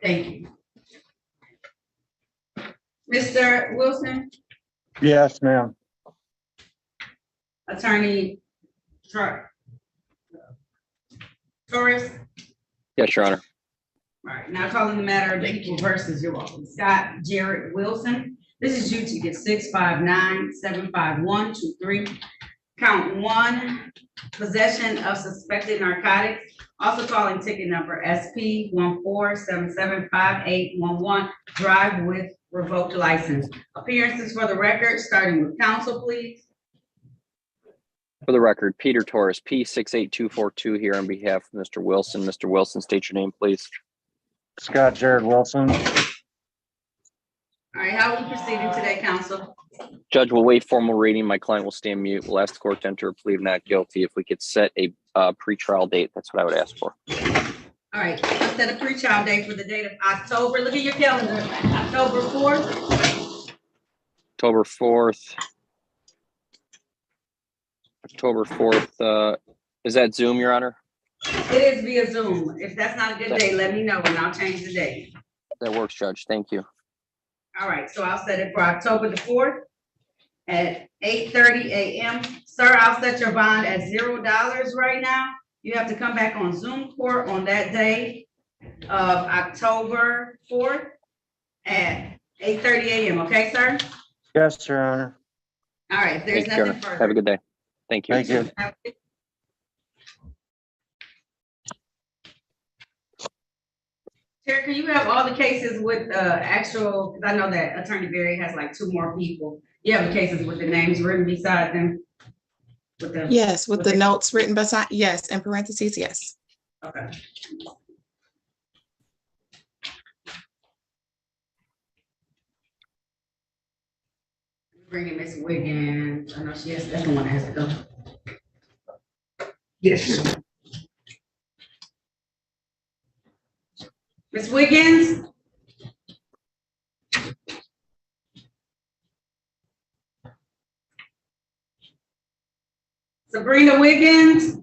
Thank you. Mr. Wilson, Yes, ma'am. Attorney Torres. Yes, Your Honor. All right, now calling the matter of people versus your Scott Jared Wilson. This is due ticket 659-75123. Count 1, possession of suspected narcotics. Also calling ticket number SP 14775811. Drive with revoked license. Appearances for the record, starting with counsel, please. For the record, Peter Torres, P68242 here on behalf of Mr. Wilson. Mr. Wilson, state your name, please. Scott Jared Wilson. All right, how are we proceeding today, counsel? Judge will waive formal reading. My client will stand mute. We'll ask the court to enter a plea of not guilty. If we could set a pretrial date, that's what I would ask for. All right, let's set a pre-trial date for the date of October. Look at your calendar. October 4th. October 4th. October 4th. Is that Zoom, Your Honor? It is via Zoom. If that's not a good day, let me know and I'll change the date. That works, Judge. Thank you. All right, so I'll set it for October the 4th at 8:30 a.m. Sir, I'll set your bond at $0 right now. You have to come back on Zoom court on that day of October 4th at 8:30 a.m. Okay, sir? Yes, Your Honor. All right, if there's Thank you, Your nothing Honor. further. Have a good day. Thank you. Thank you. Chair, can you have all the cases with actual, because I know that Attorney Berry has like 2 more people. You have the cases with the names written beside them? With the, Yes, with the notes written beside, yes, in parentheses, yes. okay. Bring in Miss Wiggins. I know she has, that's the one that has to go. Yes. Miss Wiggins? Sabrina Wiggins?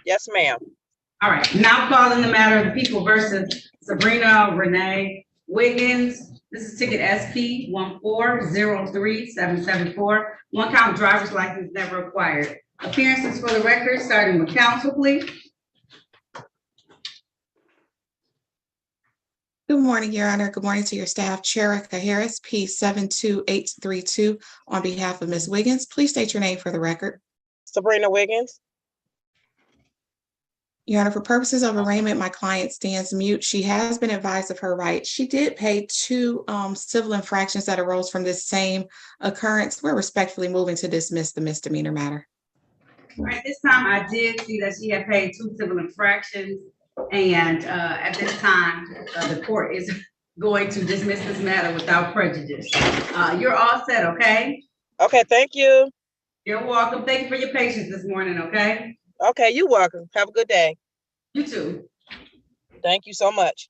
Yes, ma'am. All right, now calling the matter of the people versus Sabrina Renee Wiggins. This is ticket SP 1403774. 1 count driver's license never acquired. Appearances for the record, starting with counsel, please. Good morning, Your Honor. Good morning to your staff. Cherika Harris, P72832, on behalf of Ms. Wiggins. Please state your name for the record. Sabrina Wiggins. Your Honor, for purposes of arraignment, my client stands mute. She has been advised of her rights. She did pay 2 civil infractions that arose from this same occurrence. We're respectfully moving to dismiss the misdemeanor matter. All right, this time I did see that she had paid 2 civil infractions, and at this time, the court is going to dismiss this matter without prejudice. You're all set, okay? Okay, thank you. You're welcome. Thank you for your patience this morning, okay? Okay, you're welcome. Have a good day. You too. Thank you so much.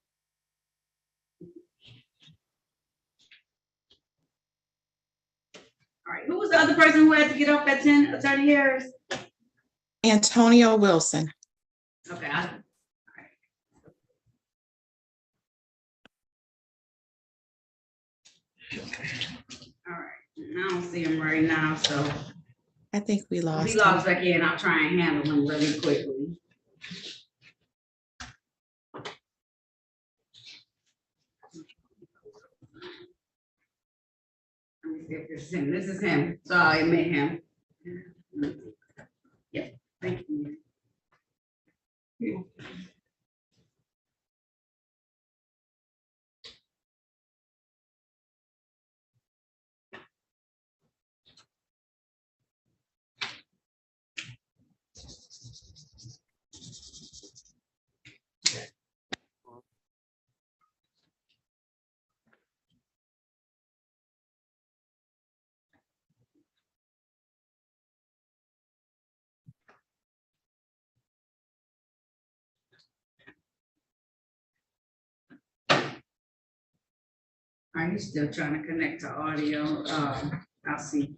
All right, who was the other person who had to get up at 10, Attorney Harris? Antonio Wilson. Okay, all right, I don't see him right now, so I think we if lost he him. logs back in, I'll try and handle him really quickly. Let me see if this is him. This is him, so I admit him. Yep, thank you. All right, he's still trying to connect to audio. I'll see.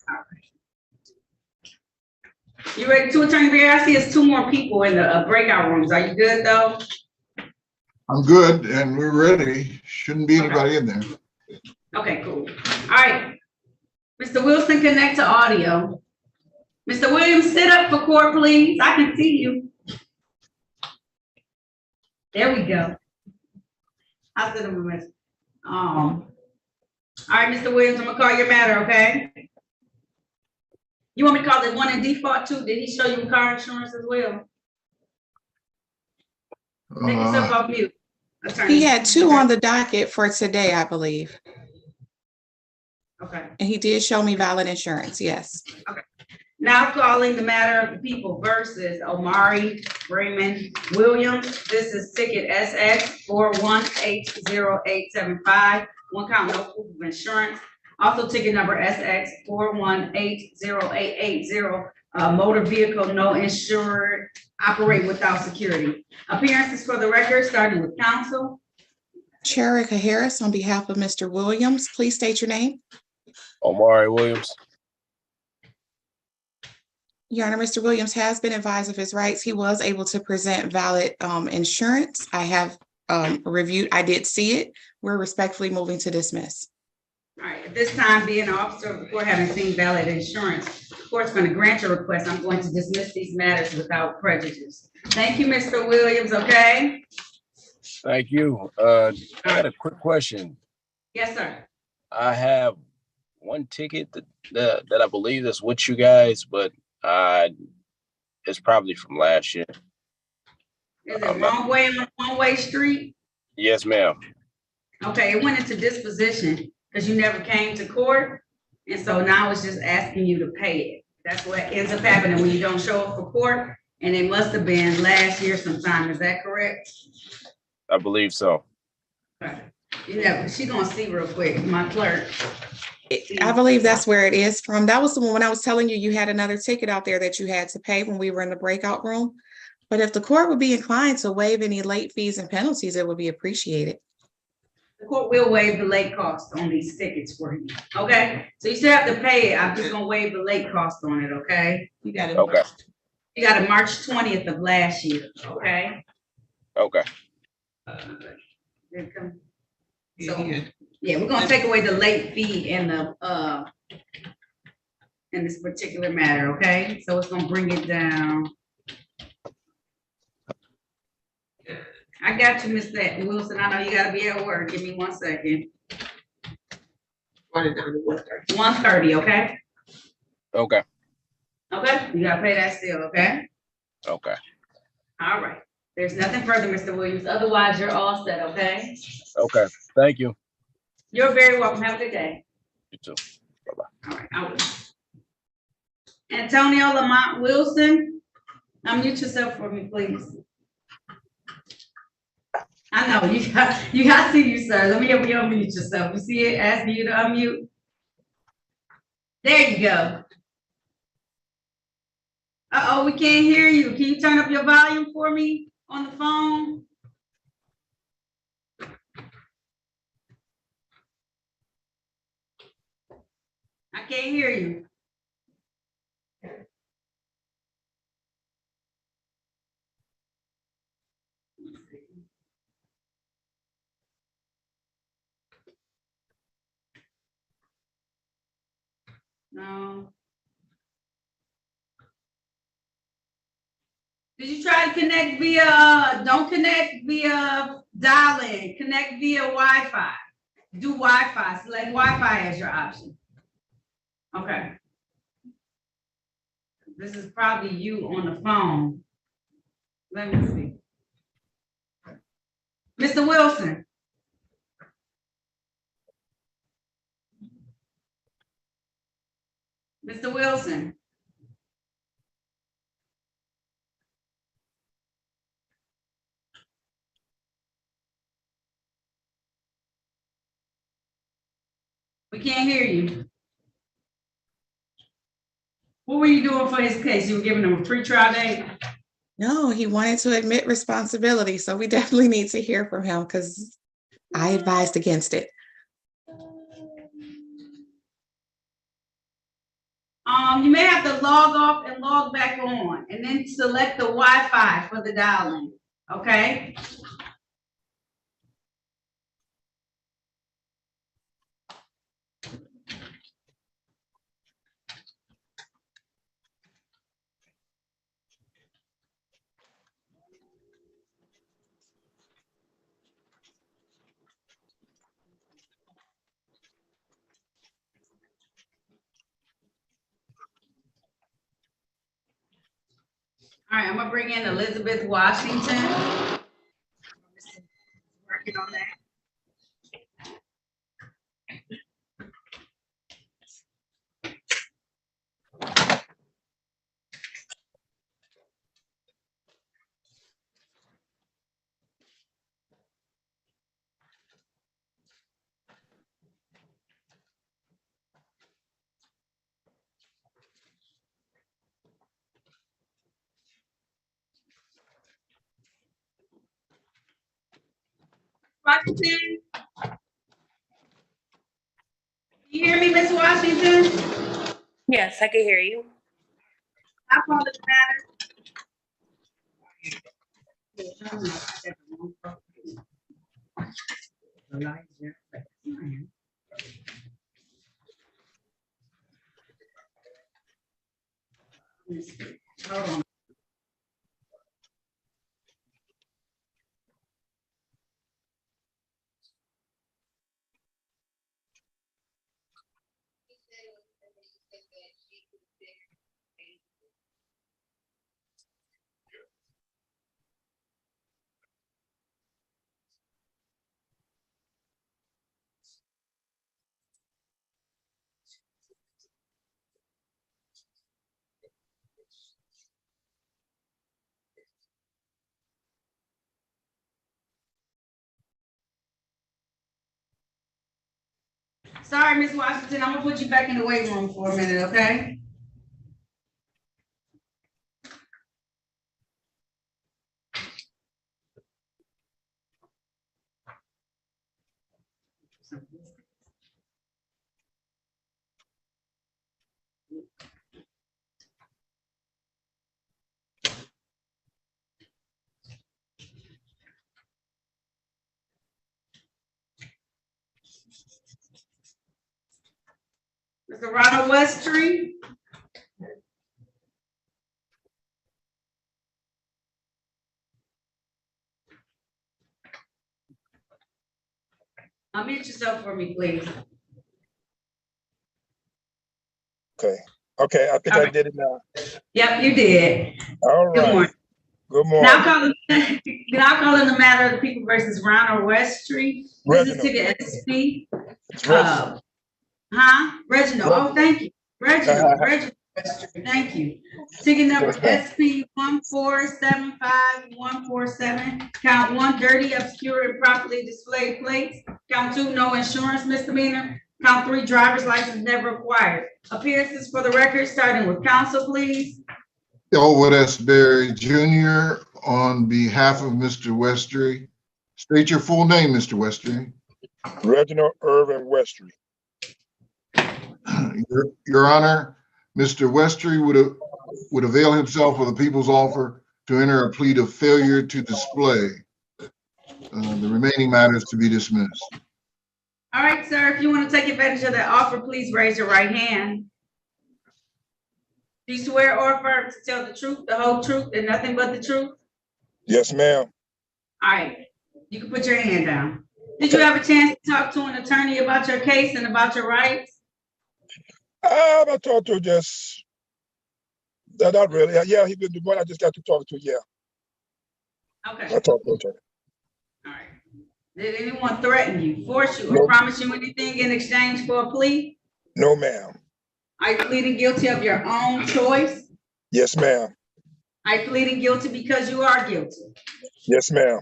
All right. You ready to, Attorney Bear? I see it's two more people in the breakout rooms. Are you good though? I'm good and we're ready. Shouldn't be anybody in there. Okay, cool. All right. Mr. Wilson, connect to audio. Mr. Williams, sit up for court, please. I can see you. There we go. I'll sit him a minute. All right, Mr. Williams, I'm gonna call your matter, okay? You want me to call it one in default too? Did he show you car insurance as well? Take yourself off mute. Attorney. He had two on the docket for today, I believe. Okay. And he did show me valid insurance, yes. Now calling the matter of the people versus Omari Raymond Williams. This is ticket SX 4180875. One count, no proof of insurance. Also ticket number SX 4180880. Motor vehicle, no insured, operate without security. Appearances for the record, starting with counsel. Sherika Harris, on behalf of Mr. Williams, please state your name. Omari Williams. Your Honor, Mr. Williams has been advised of his rights. He was able to present valid insurance. I have reviewed, I did see it. We're respectfully moving to dismiss. All right, at this time, being an officer of the court having seen valid insurance, the court's going to grant your request. I'm going to dismiss these matters without prejudice. Thank you, Mr. Williams, okay? Thank you. I got a quick question. Yes, sir. I have one ticket that I believe is with you guys, but it's probably from last year. Is it wrong way on one-way street? Yes, ma'am. Okay, it went into disposition because you never came to court. And so now it's just asking you to pay it. That's what ends up happening when you don't show up for court. And it must have been last year sometime. Is that correct? I believe so. Okay. You never, she gonna see real quick, my clerk. I believe that's where it is from. That was the one when I was telling you, you had another ticket out there that you had to pay when we were in the breakout room. But if the court would be inclined to waive any late fees and penalties, it would be appreciated. The court will waive the late cost on these tickets for you, okay? So you still have to pay it. I'm just gonna waive the late cost on it, okay? You got it. Okay. You got it March 20th of last year, okay? Okay. Here it come. So, yeah, we're gonna take away the late fee in the, in this particular matter, okay? So it's gonna bring it down. I got you, Mr. Wilson. I know you gotta be at work. Give me 1 second. 1:30, okay? Okay. Okay, you gotta pay that still, okay? Okay. All right. There's nothing further, Mr. Williams. Otherwise, you're all set, okay? Okay. Thank you. You're very welcome. Have a good day. You too. All right, I will. Antonio Lamont Wilson, unmute yourself for me, please. I know, you got to see you, sir. Let me help you unmute yourself. You see it asking you to unmute? There you go. Uh-oh, we can't hear you. Can you turn up your volume for me on the phone? I can't hear you. No. Did you try to connect via, don't connect via dial-in, connect via Wi-Fi. Do Wi-Fi, select Wi-Fi as your option. Okay. This is probably you on the phone. Let me see. Mr. Wilson. Mr. Wilson. We can't hear you. What were you doing for his case? You were giving him a free trial date? No, he wanted to admit responsibility. So we definitely need to hear from him because I advised against it. You may have to log off and log back on, and then select the Wi-Fi for the dialing, okay? All right, I'm gonna bring in Elizabeth Washington. Working on that. Washington, you hear me, Miss Washington? Yes, I can hear you. I call it matter. Hold on. Sorry, Miss Washington, I'm gonna put you back in the weight room for a minute, okay? Mr. Ronald Westry. Unmute yourself for me, please. Okay, I think All I right. did it now. Yep, you did. All Good right. morning. Good Now morning. calling the matter of the people versus Ronald Westry. This is Reginald. ticket SP. It's Reginald. Reginald. Oh, thank you. Reginald Westry. Thank you. Ticket number SP 1475147. Count 1, dirty, obscure, and properly displayed plates. Count 2, no insurance misdemeanor. Count 3, driver's license never acquired. Appearances for the record, starting with counsel, please. Elwood S. Berry Jr. on behalf of Mr. Westry. State your full name, Mr. Westry. Reginald Irvin Westry. Your Honor, Mr. Westry would avail himself of the people's offer to enter a plea of failure to display. The remaining matters to be dismissed. All right, sir, if you want to take advantage of that offer, please raise your right hand. Do you swear or affirm to tell the truth, the whole truth, and nothing but the truth? Yes, ma'am. All right, you can put your hand down. Did you have a chance to talk to an attorney about your case and about your rights? I talked to just, not really. Yeah, he been the one I just got to talk to, yeah. Okay. I talked to him. All right. Did anyone threaten you, force you, or No. promise you anything in exchange for a plea? No, ma'am. Are you pleading guilty of your own choice? Yes, ma'am. Are you pleading guilty because you are guilty? Yes, ma'am.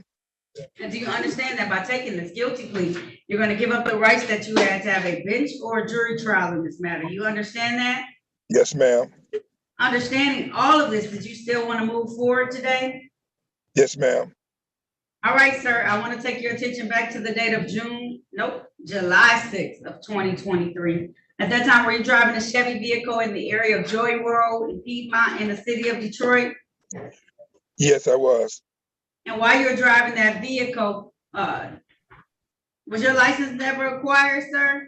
And do you understand that by taking this guilty plea, you're going to give up the rights that you had to have a bench or a jury trial in this matter? You understand that? Yes, ma'am. Understanding all of this, did you still want to move forward today? Yes, ma'am. All right, sir, I want to take your attention back to the date of July 6th of 2023. At that time, were you driving a Chevy vehicle in the area of Joy Road in Piedmont in the city of Detroit? Yes, I was. And while you were driving that vehicle, was your license never acquired, sir?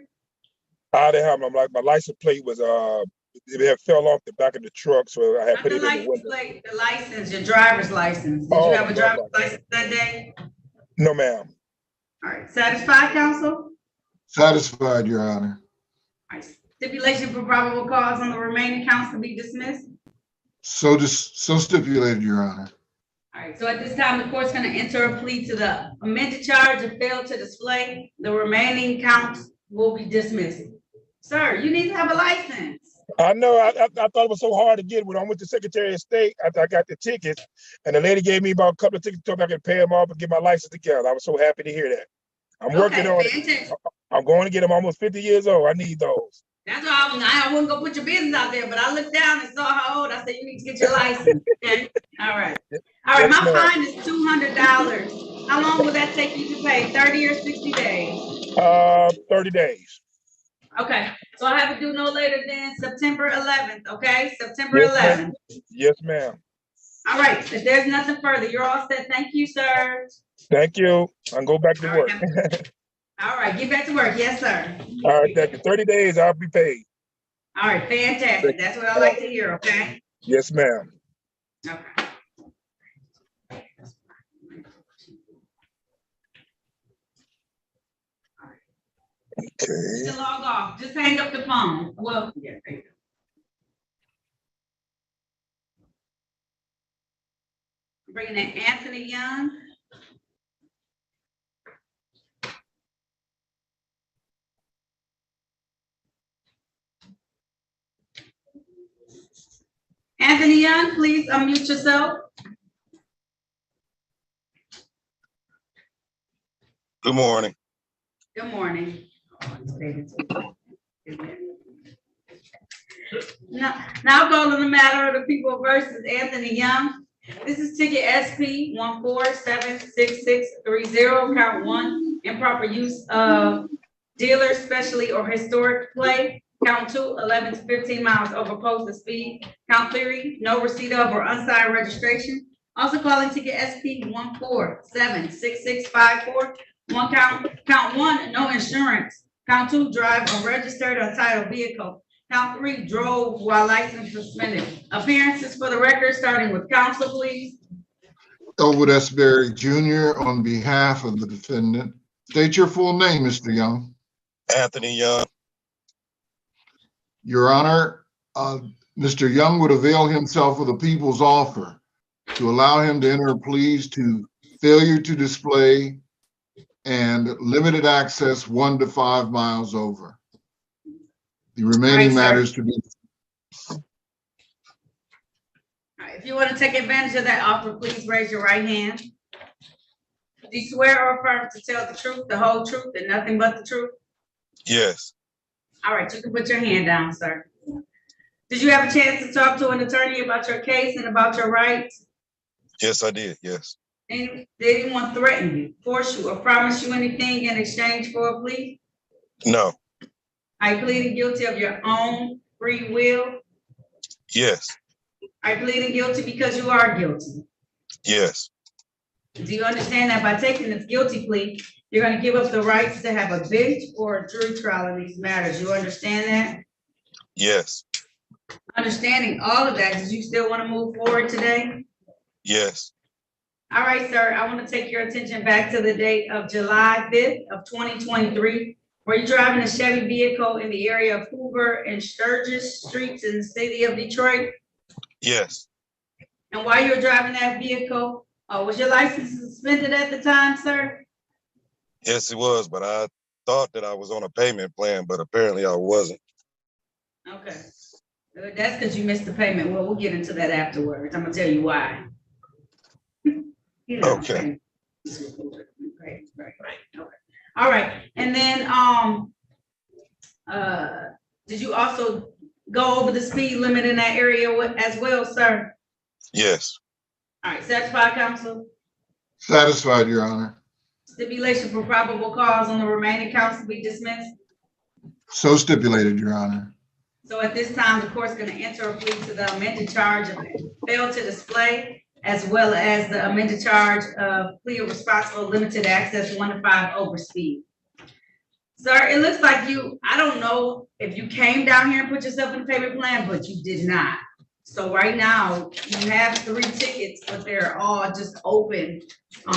I didn't have my license plate was it had fell off the back of the truck, so I had Not put the it in the license window. plate, the license, your driver's license. Did you Oh, have a the driver's license that day? No, ma'am. All right, satisfied, counsel? Satisfied, Your Honor. All right, stipulation for probable cause on the remaining counts to be dismissed. So stipulated, Your Honor. All right, so at this time, the court's gonna enter a plea to the amended charge of fail to display. The remaining counts will be dismissed. Sir, you need to have a license. I know. I thought it was so hard to get. When I went to Secretary of State, after I got the tickets, and the lady gave me about a couple of tickets, told me I could pay them off and get my license together. I was so happy to hear that. I'm working on it. Fantastic. I'm going to get them. Almost 50 years old. I need those. That's why I wouldn't go put your business out there, but I looked down and saw how old. I said, you need to get your license. Okay, all right. All right, Yes, my ma'am. fine is $200. How long will that take you to pay? 30 or 60 days? 30 days. Okay, so I have to do no later than September 11th, okay? September Yes, ma'am. 11th. Yes, ma'am. All right, if there's nothing further, you're all set. Thank you, sir. Thank you. I'll go back to All work. right, all right, get back to work. Yes, sir. All right, thank you. 30 days, I'll be paid. All right, fantastic. That's what I like to hear, okay? Yes, ma'am. Okay. Okay. Just log off. Just hang up the phone. Well, yeah, there you go. Bringing in Anthony Young. Anthony Young, please unmute yourself. Good morning. Good morning. Now calling the matter of the people versus Anthony Young. This is ticket SP 1476630, count 1, improper use of dealer, specially or historic play. Count 2, 11 to 15 miles over posted speed. Count 3, no receipt of or unsigned registration. Also calling ticket SP 1476654. Count 1, no insurance. Count 2, drive a registered or titled vehicle. Count 3, drove while license suspended. Appearances for the record, starting with counsel, please. Elwood S. Berry Jr. on behalf of the defendant. State your full name, Mr. Young. Anthony Young. Your Honor, Mr. Young would avail himself of the people's offer to allow him to enter pleas to failure to display and limited access 1 to 5 miles over. The remaining All right, sir. matters to be. All right, if you want to take advantage of that offer, please raise your right hand. Do you swear or affirm to tell the truth, the whole truth, and nothing but the truth? Yes. All right, you can put your hand down, sir. Did you have a chance to talk to an attorney about your case and about your rights? Yes, I did. Yes. And did anyone threaten you, force you, or promise you anything in exchange for a plea? No. Are you pleading guilty of your own free will? Yes. Are you pleading guilty because you are guilty? Yes. Do you understand that by taking this guilty plea, you're going to give up the rights to have a bench or a jury trial in these matters? You understand that? Yes. Understanding all of that, did you still want to move forward today? Yes. All right, sir, I want to take your attention back to the date of July 5th of 2023. Were you driving a Chevy vehicle in the area of Hoover and Sturgis Streets in the city of Detroit? Yes. And while you were driving that vehicle, was your license suspended at the time, sir? Yes, it was, but I thought that I was on a payment plan, but apparently I wasn't. Okay. That's because you missed the payment. Well, we'll get into that afterwards. I'm gonna tell you why. You know, Okay. Right. Okay. All right. And then, did you also go over the speed limit in that area as well, sir? Yes. All right, satisfied, counsel? Satisfied, Your Honor. Stipulation for probable cause on the remaining counts to be dismissed? So stipulated, Your Honor. So at this time, the court's gonna enter a plea to the amended charge of fail to display, as well as the amended charge of plea of responsible limited access 1 to 5 over speed. Sir, it looks like I don't know if you came down here and put yourself in a payment plan, but you did not. So right now, you have 3 tickets, but they're all just open,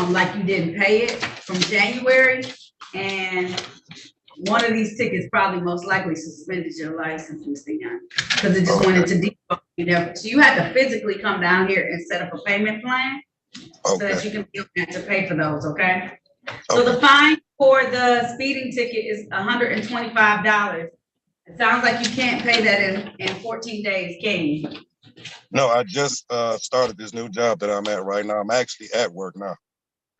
like you didn't pay it from January. And one of these tickets probably most likely suspended your license, Mr. Young, because it just went into default. So you had to physically come down here and set up a payment plan so that you can be able to pay for those, okay? So the fine for the speeding ticket is $125. It sounds like you can't pay that in 14 days, can you? No, I just started this new job that I'm at right now. I'm actually at work now.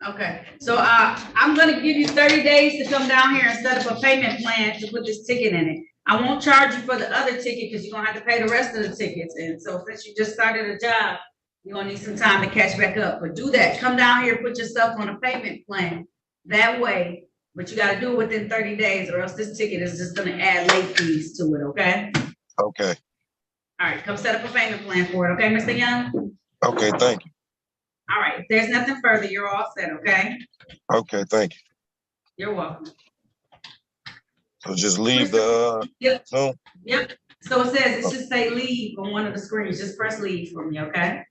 Okay, so I'm gonna give you 30 days to come down here and set up a payment plan to put this ticket in it. I won't charge you for the other ticket because you're gonna have to pay the rest of the tickets. And so since you just started a job, you're gonna need some time to catch back up. But do that, come down here, put yourself on a payment plan. That way, but you gotta do it within 30 days or else this ticket is just gonna add late fees to it, okay? Okay. All right, come set up a payment plan for it, okay, Mr. Young? Okay, thank you. All right, if there's nothing further, you're all set, okay? Okay, thank you. You're welcome. So just leave the, Yep. no? Yep, so it says, it should say leave on one of the screens, just press leave for me, okay?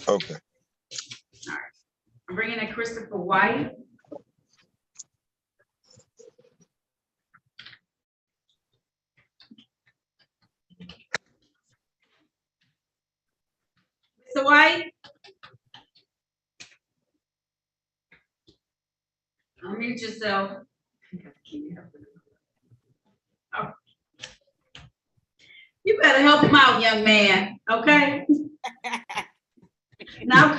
Okay. All right, I'm bringing in Christopher White. Mr. White? Unmute yourself. Oh. You better help him out, young man, okay? Now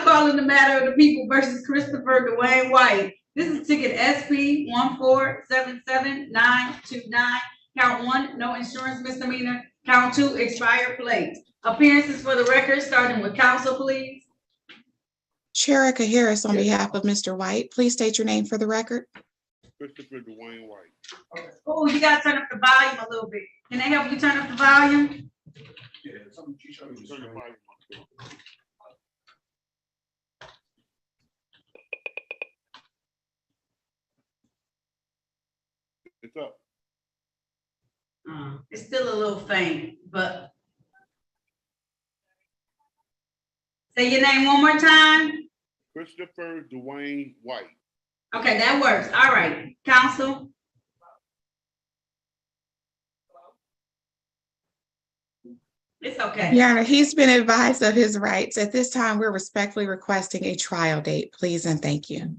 calling the matter of the people versus Christopher Dwayne White. This is ticket SP 1477929. Count 1, no insurance misdemeanor. Count 2, expired plate. Appearances for the record, starting with counsel, please. Sherika Harris on behalf of Mr. White. Please state your name for the record. Christopher Dwayne White. Oh, you gotta turn up the volume a little bit. Can they help you turn up the volume? Yeah, turn the volume up. It's up. It's still a little faint, but. Say your name one more time. Christopher Dwayne White. Okay, that works. All right, counsel. It's okay. Your Honor, he's been advised of his rights. At this time, we're respectfully requesting a trial date, please and thank you.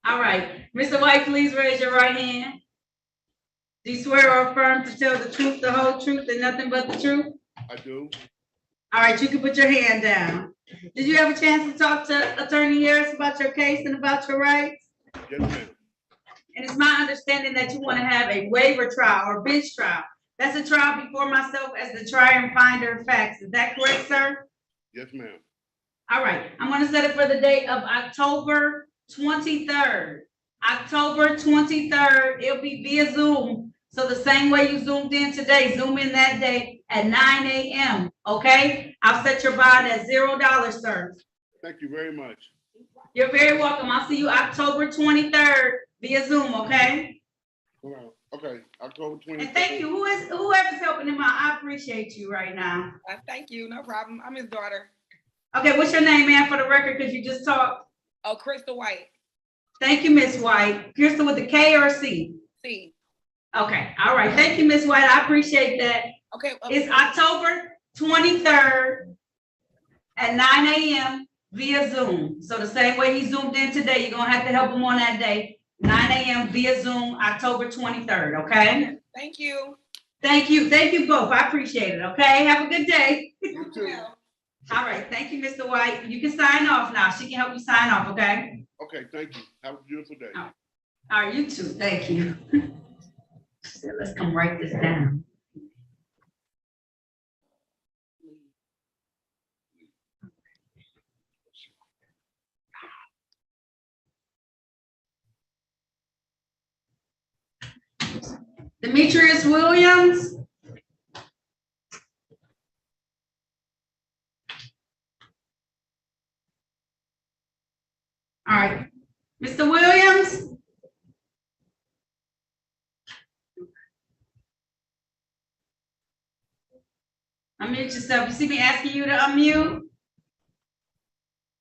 All right, Mr. White, please raise your right hand. Do you swear or affirm to tell the truth, the whole truth, and nothing but the truth? I do. All right, you can put your hand down. Did you have a chance to talk to Attorney Harris about your case and about your rights? Yes, ma'am. And it's my understanding that you want to have a waiver trial or bench trial. That's a trial before myself as the trier and finder of facts. Is that correct, sir? Yes, ma'am. All right, I'm gonna set it for the date of October 23rd. October 23rd, it'll be via Zoom. So the same way you zoomed in today, zoom in that day at 9 a.m., okay? I'll set your bond at $0, sir. Thank you very much. You're very welcome. I'll see you October 23rd via Zoom, okay? All right. Okay, October 23rd. And thank you. Whoever's helping him out, I appreciate you right now. Thank you, no problem. I'm his daughter. Okay, what's your name, man, for the record, because you just talked? Oh, Crystal White. Thank you, Miss White. Kirsten with a K or a C? C. Okay, all right. Thank you, Miss White. I appreciate that. Okay. It's October 23rd at 9 a.m. via Zoom. So the same way he zoomed in today, you're gonna have to help him on that day. 9 a.m. via Zoom, October 23rd, okay? Thank you. Thank you. Thank you both. I appreciate it, okay? Have a good day. You too. All right. Thank you, Mr. White. You can sign off now. She can help you sign off, okay? Okay, thank you. Have a beautiful day. All right, you too. Thank you. So let's come write this down. Demetrius Williams. All right, Mr. Williams. Unmute yourself. You see me asking you to unmute?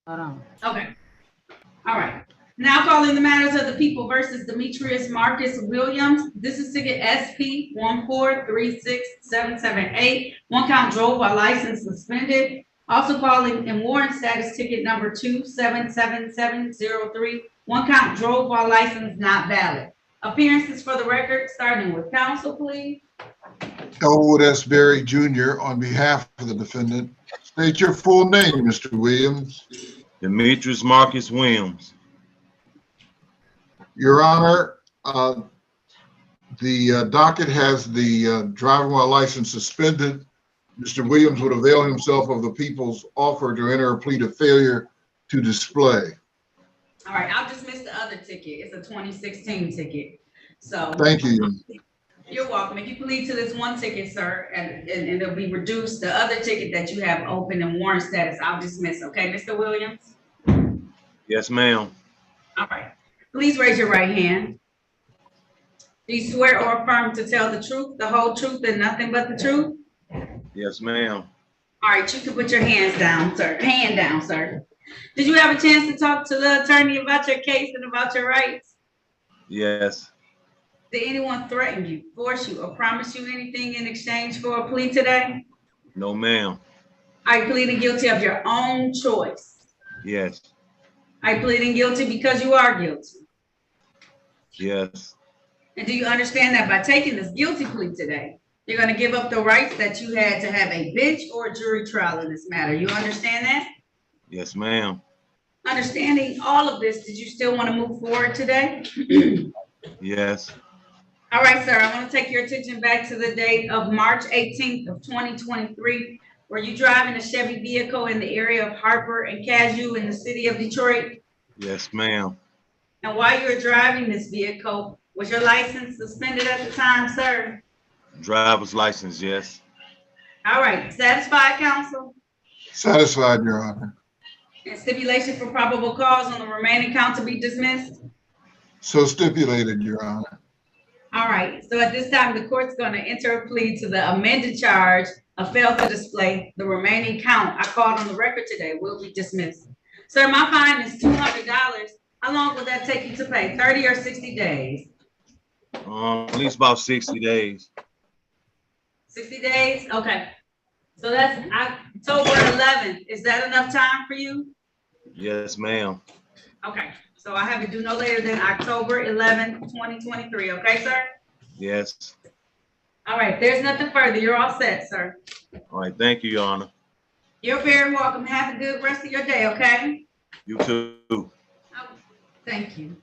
Hold on. Okay. All right. Now calling the matters of the people versus Demetrius Marcus Williams. This is ticket SP 1436778. One count drove while license suspended. Also calling in warrant status ticket number 277703. One count drove while license not valid. Appearances for the record, starting with counsel, please. Elwood S. Berry Jr. on behalf of the defendant. State your full name, Mr. Williams. Demetrius Marcus Williams. Your Honor, the docket has the driving while license suspended. Mr. Williams would avail himself of the people's offer to enter a plea to failure to display. All right, I'll dismiss the other ticket. It's a 2016 ticket. So. Thank you. You're welcome. If you plead to this one ticket, sir, and it'll be reduced, the other ticket that you have open in warrant status, I'll dismiss. Okay, Mr. Williams? Yes, ma'am. All right. Please raise your right hand. Do you swear or affirm to tell the truth, the whole truth, and nothing but the truth? Yes, ma'am. All right, you can put your hands down, sir. Hand down, sir. Did you have a chance to talk to the attorney about your case and about your rights? Yes. Did anyone threaten you, force you, or promise you anything in exchange for a plea today? No, ma'am. Are you pleading guilty of your own choice? Yes. Are you pleading guilty because you are guilty? Yes. And do you understand that by taking this guilty plea today, you're going to give up the rights that you had to have a bench or a jury trial in this matter? You understand that? Yes, ma'am. Understanding all of this, did you still want to move forward today? Yes. All right, sir, I want to take your attention back to the date of March 18th of 2023. Were you driving a Chevy vehicle in the area of Harper and Cashew in the city of Detroit? Yes, ma'am. And while you were driving this vehicle, was your license suspended at the time, sir? Driver's license, yes. All right, satisfied, counsel? Satisfied, Your Honor. And stipulation for probable cause on the remaining count to be dismissed? So stipulated, Your Honor. All right, so at this time, the court's going to enter a plea to the amended charge of fail to display. The remaining count I called on the record today will be dismissed. Sir, my fine is $200. How long will that take you to pay? 30 or 60 days? At least about 60 days. 60 days? Okay. So that's October 11th. Is that enough time for you? Yes, ma'am. Okay. So I have it due no later than October 11th, 2023. Okay, sir? Yes. All right. There's nothing further. You're all set, sir. All right. Thank you, Your Honor. You're very welcome. Have a good rest of your day, okay? You too. Oh, thank you.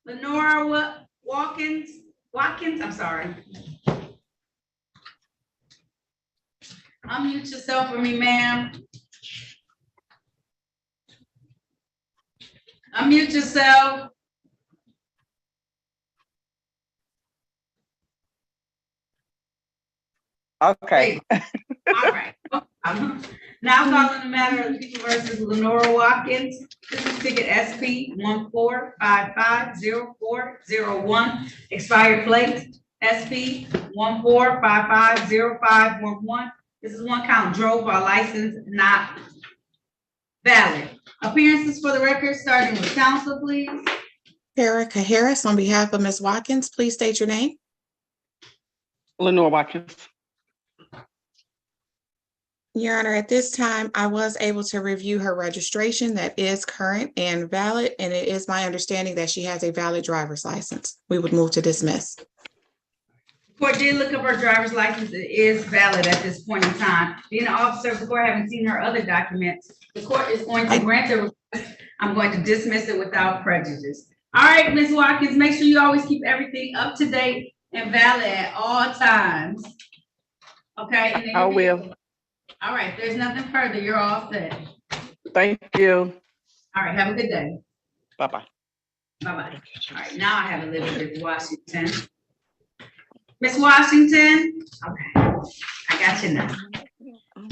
Lenora Watkins, I'm sorry. Unmute yourself for me, ma'am. Unmute yourself. Okay. All right. Now calling the matter of people versus Lenora Watkins. This is ticket SP 14550401. Expired plate SP 14550511. This is one count drove while license not valid. Appearances for the record, starting with counsel, please. Erica Harris, on behalf of Ms. Watkins, please state your name. Lenore Watkins. Your Honor, at this time, I was able to review her registration that is current and valid, and it is my understanding that she has a valid driver's license. We would move to dismiss. Court did look up her driver's license. It is valid at this point in time. Being an officer of the court, having seen her other documents, the court is going to grant the request. I'm going to dismiss it without prejudice. All right, Ms. Watkins, make sure you always keep everything up to date and valid at all times. Okay? And then I will. all right, there's nothing further. You're all set. Thank you. All right, have a good day. Bye-bye. Bye-bye. All right, now I have Elizabeth Washington. Miss Washington? Okay, I got you now.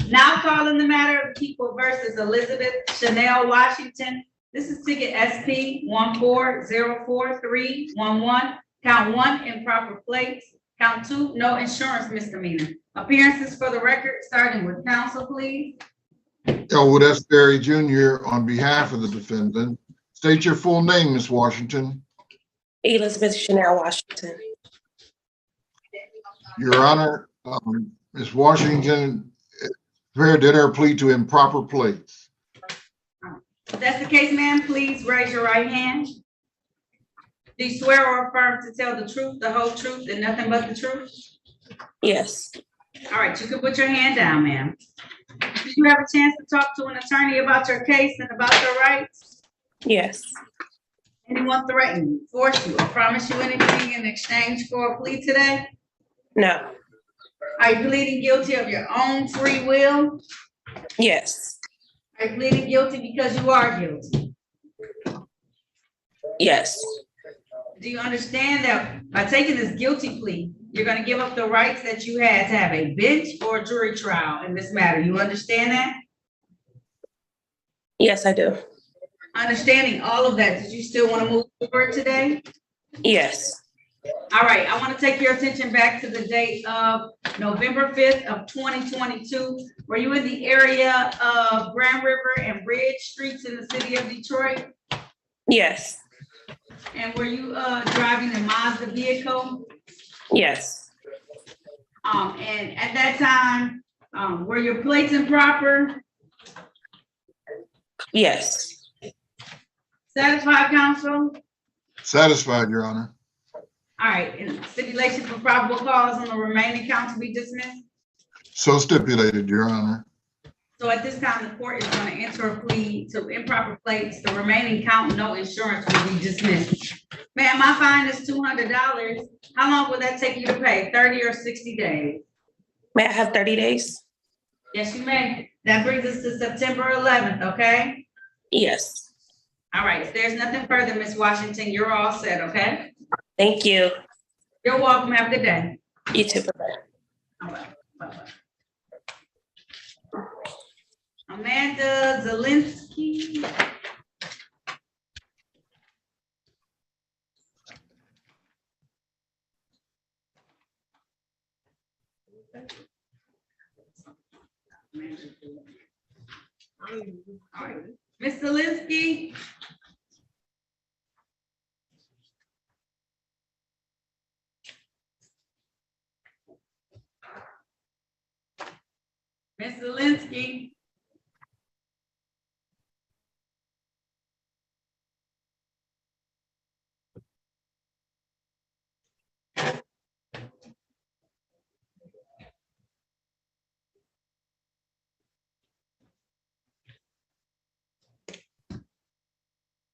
Now calling the matter of people versus Elizabeth Chanel Washington. This is ticket SP 1404311. Count 1, improper plates. Count 2, no insurance misdemeanor. Appearances for the record, starting with counsel, please. Elwood S. Berry Jr. on behalf of the defendant. State your full name, Ms. Washington. Elizabeth Chanel Washington. Your Honor, Ms. Washington prepared to enter a plea to improper plates. If that's the case, ma'am, please raise your right hand. Do you swear or affirm to tell the truth, the whole truth, and nothing but the truth? Yes. All right, you can put your hand down, ma'am. Did you have a chance to talk to an attorney about your case and about your rights? Yes. Anyone threaten you, force you, or promise you anything in exchange for a plea today? No. Are you pleading guilty of your own free will? Yes. Are you pleading guilty because you are guilty? Yes. Do you understand that by taking this guilty plea, you're going to give up the rights that you had to have a bench or a jury trial in this matter? You understand that? Yes, I do. Understanding all of that, did you still want to move forward today? Yes. All right, I want to take your attention back to the date of November 5th of 2022. Were you in the area of Grand River and Bridge Streets in the city of Detroit? Yes. And were you driving a Mazda vehicle? Yes. And at that time, were your plates improper? Yes. Satisfied, counsel? Satisfied, Your Honor. All right, and stipulation for probable cause on the remaining counts to be dismissed? So stipulated, Your Honor. So at this time, the court is going to enter a plea to improper plates. The remaining count, no insurance, will be dismissed. Ma'am, my fine is $200. How long will that take you to pay? 30 or 60 days? May I have 30 days? Yes, you may. That brings us to September 11th, okay? Yes. All right, if there's nothing further, Ms. Washington, you're all set, okay? Thank you. You're welcome. Have a good day. You too. Bye-bye. All right, bye-bye. Amanda Zielinski. All right, Ms. Zielinski. Ms. Zielinski.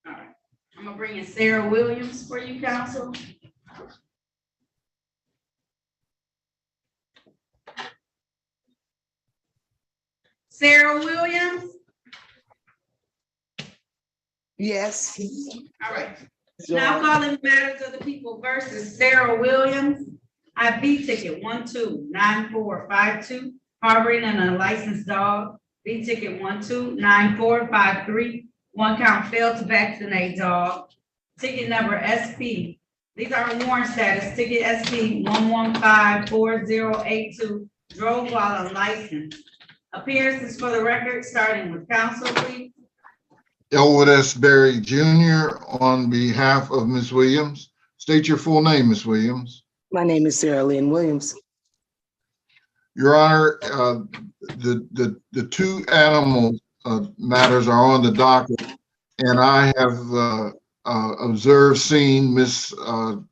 All right, I'm gonna bring in Sarah Williams for you, counsel. Sarah Williams? Yes. All right. Now calling matters of the people versus Sarah Williams. I B ticket 129452, harboring an unlicensed dog. B ticket 129453, one count failed to vaccinate dog. Ticket number SP. These are warrant status. Ticket SP 1154082, drove while unlicensed. Appearances for the record, starting with counsel, please. Elwood S. Berry Jr. on behalf of Ms. Williams. State your full name, Ms. Williams. My name is Sarah Lynn Williams. Your Honor, the two animal matters are on the docket, and I have observed, seen the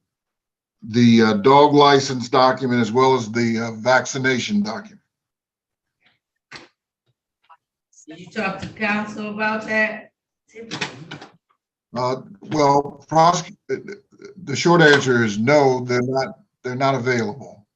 dog license document as well as the vaccination document. Did you talk to counsel about that? Well, the short answer is no, they're not available.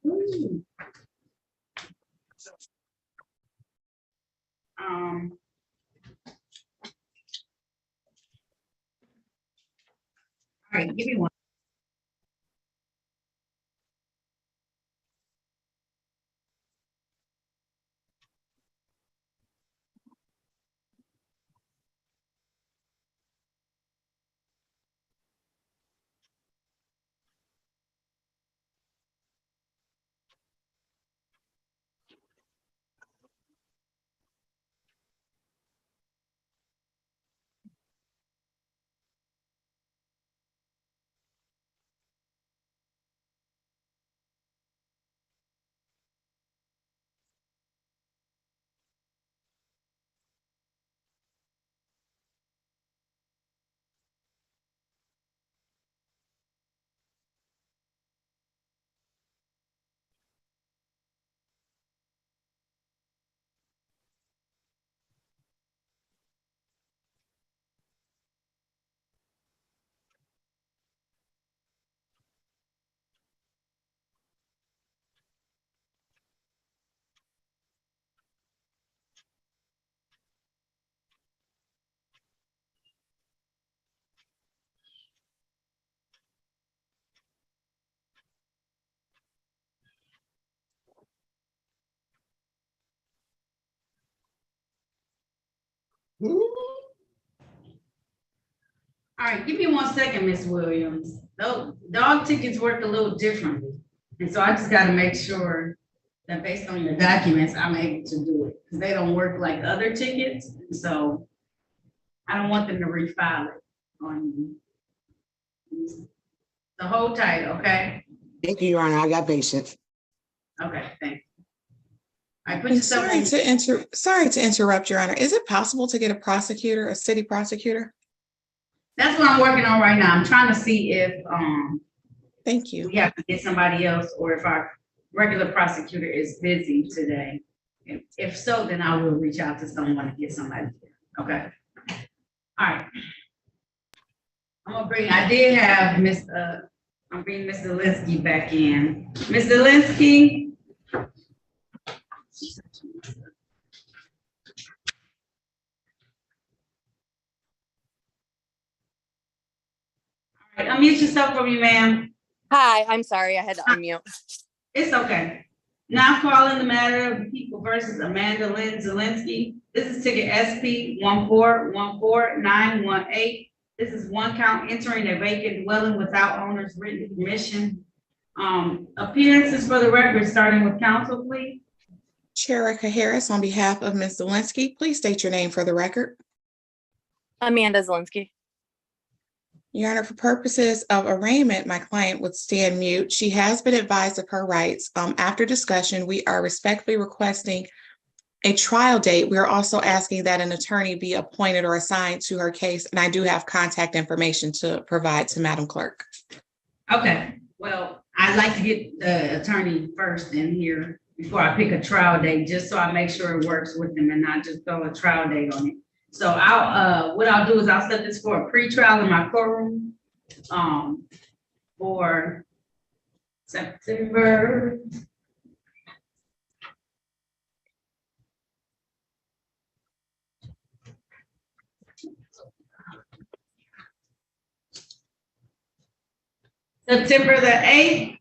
Ooh. Um, all right, give me one. All right, give me 1 second, Miss Williams. Those dog tickets work a little differently. And so I just gotta make sure that based on your documents, I'm able to do it. Because they don't work like other tickets, so I don't want them to refile it on you. So hold tight, okay? Thank you, Your Honor. I got patience. Okay, thank you. I put And yourself on. sorry to interrupt, Your Honor. Is it possible to get a prosecutor, a city prosecutor? That's what I'm working on right now. I'm trying to see if Thank you. we have to get somebody else or if our regular prosecutor is busy today. If so, then I will reach out to someone to get somebody. Okay. All right. I did have I'm bringing Mr. Linsky back in. Mr. Linsky. All right, unmute yourself for me, ma'am. Hi, I'm sorry, I had to unmute. It's okay. Now calling the matter of the people versus Amanda Lynn Zelinsky. This is ticket SP 1414918. This is one count entering a vacant dwelling without owner's written permission. Appearances for the record, starting with counsel, please. Cherica Harris, on behalf of Ms. Zelinsky, please state your name for the record. Amanda Zelinsky. Your Honor, for purposes of arraignment, my client would stand mute. She has been advised of her rights. After discussion, we are respectfully requesting a trial date. We are also asking that an attorney be appointed or assigned to her case, and I do have contact information to provide to Madam Clerk. Okay, well, I'd like to get the attorney first in here before I pick a trial date, just so I make sure it works with them and not just throw a trial date on it. So what I'll do is I'll set this for a pretrial in my courtroom, for September. September the 8th,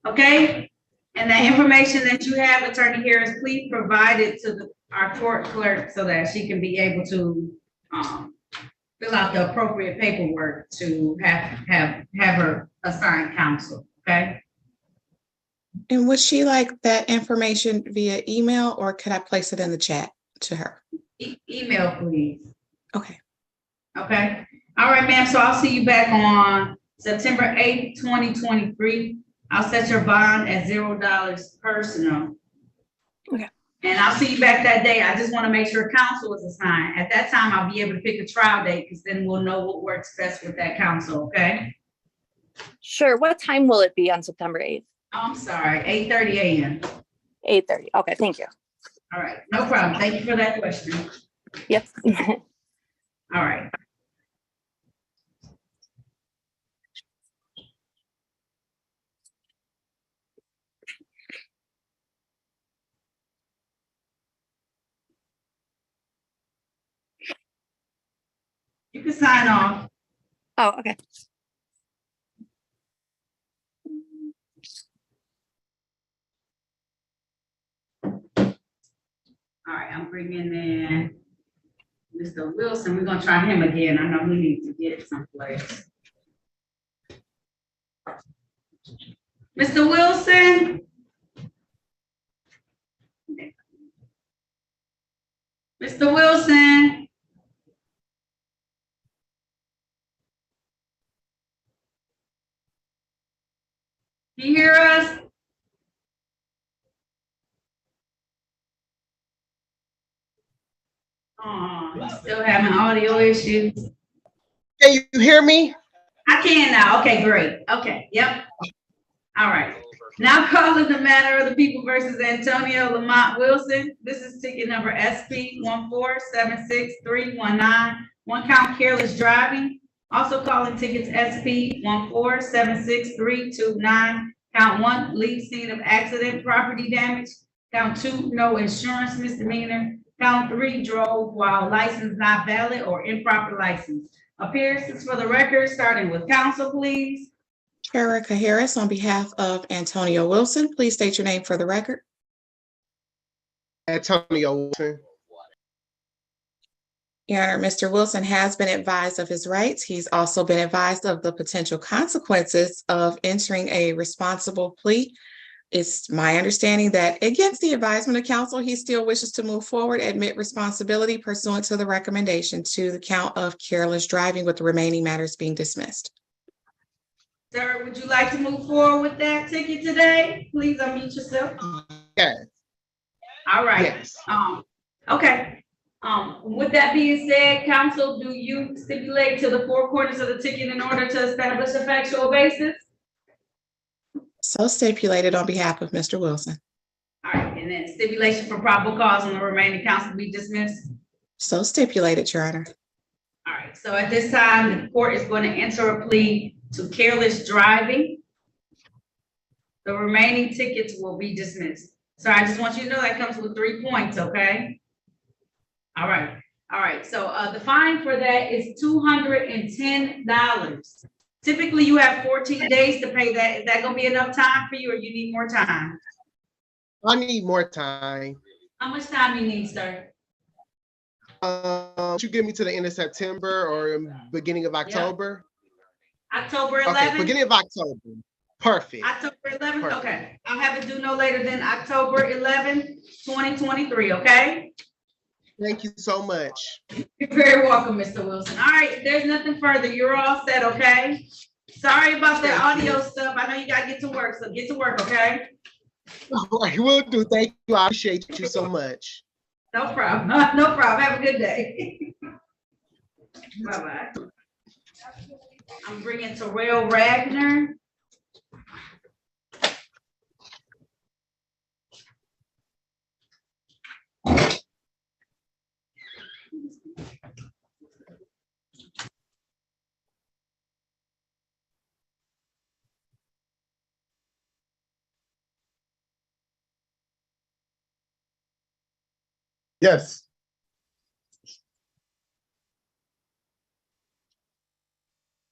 okay? And the information that you have, Attorney Harris, please provide it to our court clerk so that she can be able to fill out the appropriate paperwork to have her assigned counsel, okay? And would she like that information via email, or could I place it in the chat to her? Email, please. Okay. Okay. All right, ma'am. So I'll see you back on September 8th, 2023. I'll set your bond at $0 personal. Okay. And I'll see you back that day. I just want to make sure counsel is assigned. At that time, I'll be able to pick a trial date because then we'll know what works best with that counsel, okay? Sure, what time will it be on September 8th? I'm sorry, 8:30 a.m. 8:30, okay, thank you. All right, no problem. Thank you for that question. Yep. All right. can sign off. Oh, okay. All right, I'm bringing in Mr. Wilson. We're gonna try him again. I know he needs to get someplace. Mr. Wilson? Mr. Wilson? Can you hear us? Oh, he's still having audio issues. Can you hear me? I can now. Okay, great. Okay, yep. All right. Now calling the matter of the people versus Antonio Lamont Wilson. This is ticket number SP 1476319, one count careless driving. Also calling tickets SP 1476329, count 1, leave scene of accident, property damage. Count 2, no insurance misdemeanor. Count 3, drove while license not valid or improper license. Appearances for the record, starting with counsel, please. Erica Harris, on behalf of Antonio Wilson, please state your name for the record. Antonio Wilson. Your Honor, Mr. Wilson has been advised of his rights. He's also been advised of the potential consequences of entering a responsible plea. It's my understanding that against the advisement of counsel, he still wishes to move forward, admit responsibility pursuant to the recommendation to the count of careless driving, with the remaining matters being dismissed. Sir, would you like to move forward with that ticket today? Please unmute yourself. Yes. All right. Yes. Okay. With that being said, counsel, do you stipulate to the 4 corners of the ticket in order to establish a factual basis? So stipulated on behalf of Mr. Wilson. All right, and then stipulation for probable cause on the remaining counts to be dismissed. So stipulated, Your Honor. All right, so at this time, the court is going to enter a plea to careless driving. The remaining tickets will be dismissed. So I just want you to know that comes with 3 points, okay? All right, so the fine for that is $210. Typically, you have 14 days to pay that. Is that gonna be enough time for you, or you need more time? I need more time. How much time you need, sir? You give me to the end of September or beginning of October? October Okay, 11th? beginning of October. Perfect. October 11th, Perfect. okay. I'll have it due no later than October 11th, 2023, okay? Thank you so much. You're very welcome, Mr. Wilson. All right, there's nothing further. You're all set, okay? Sorry about the audio stuff. I know you gotta get to work, so get to work, okay? All right, will do. Thank you. I appreciate you so much. No problem. No problem. Have a good day. Bye-bye. I'm bringing Terrell Ragnar. Yes.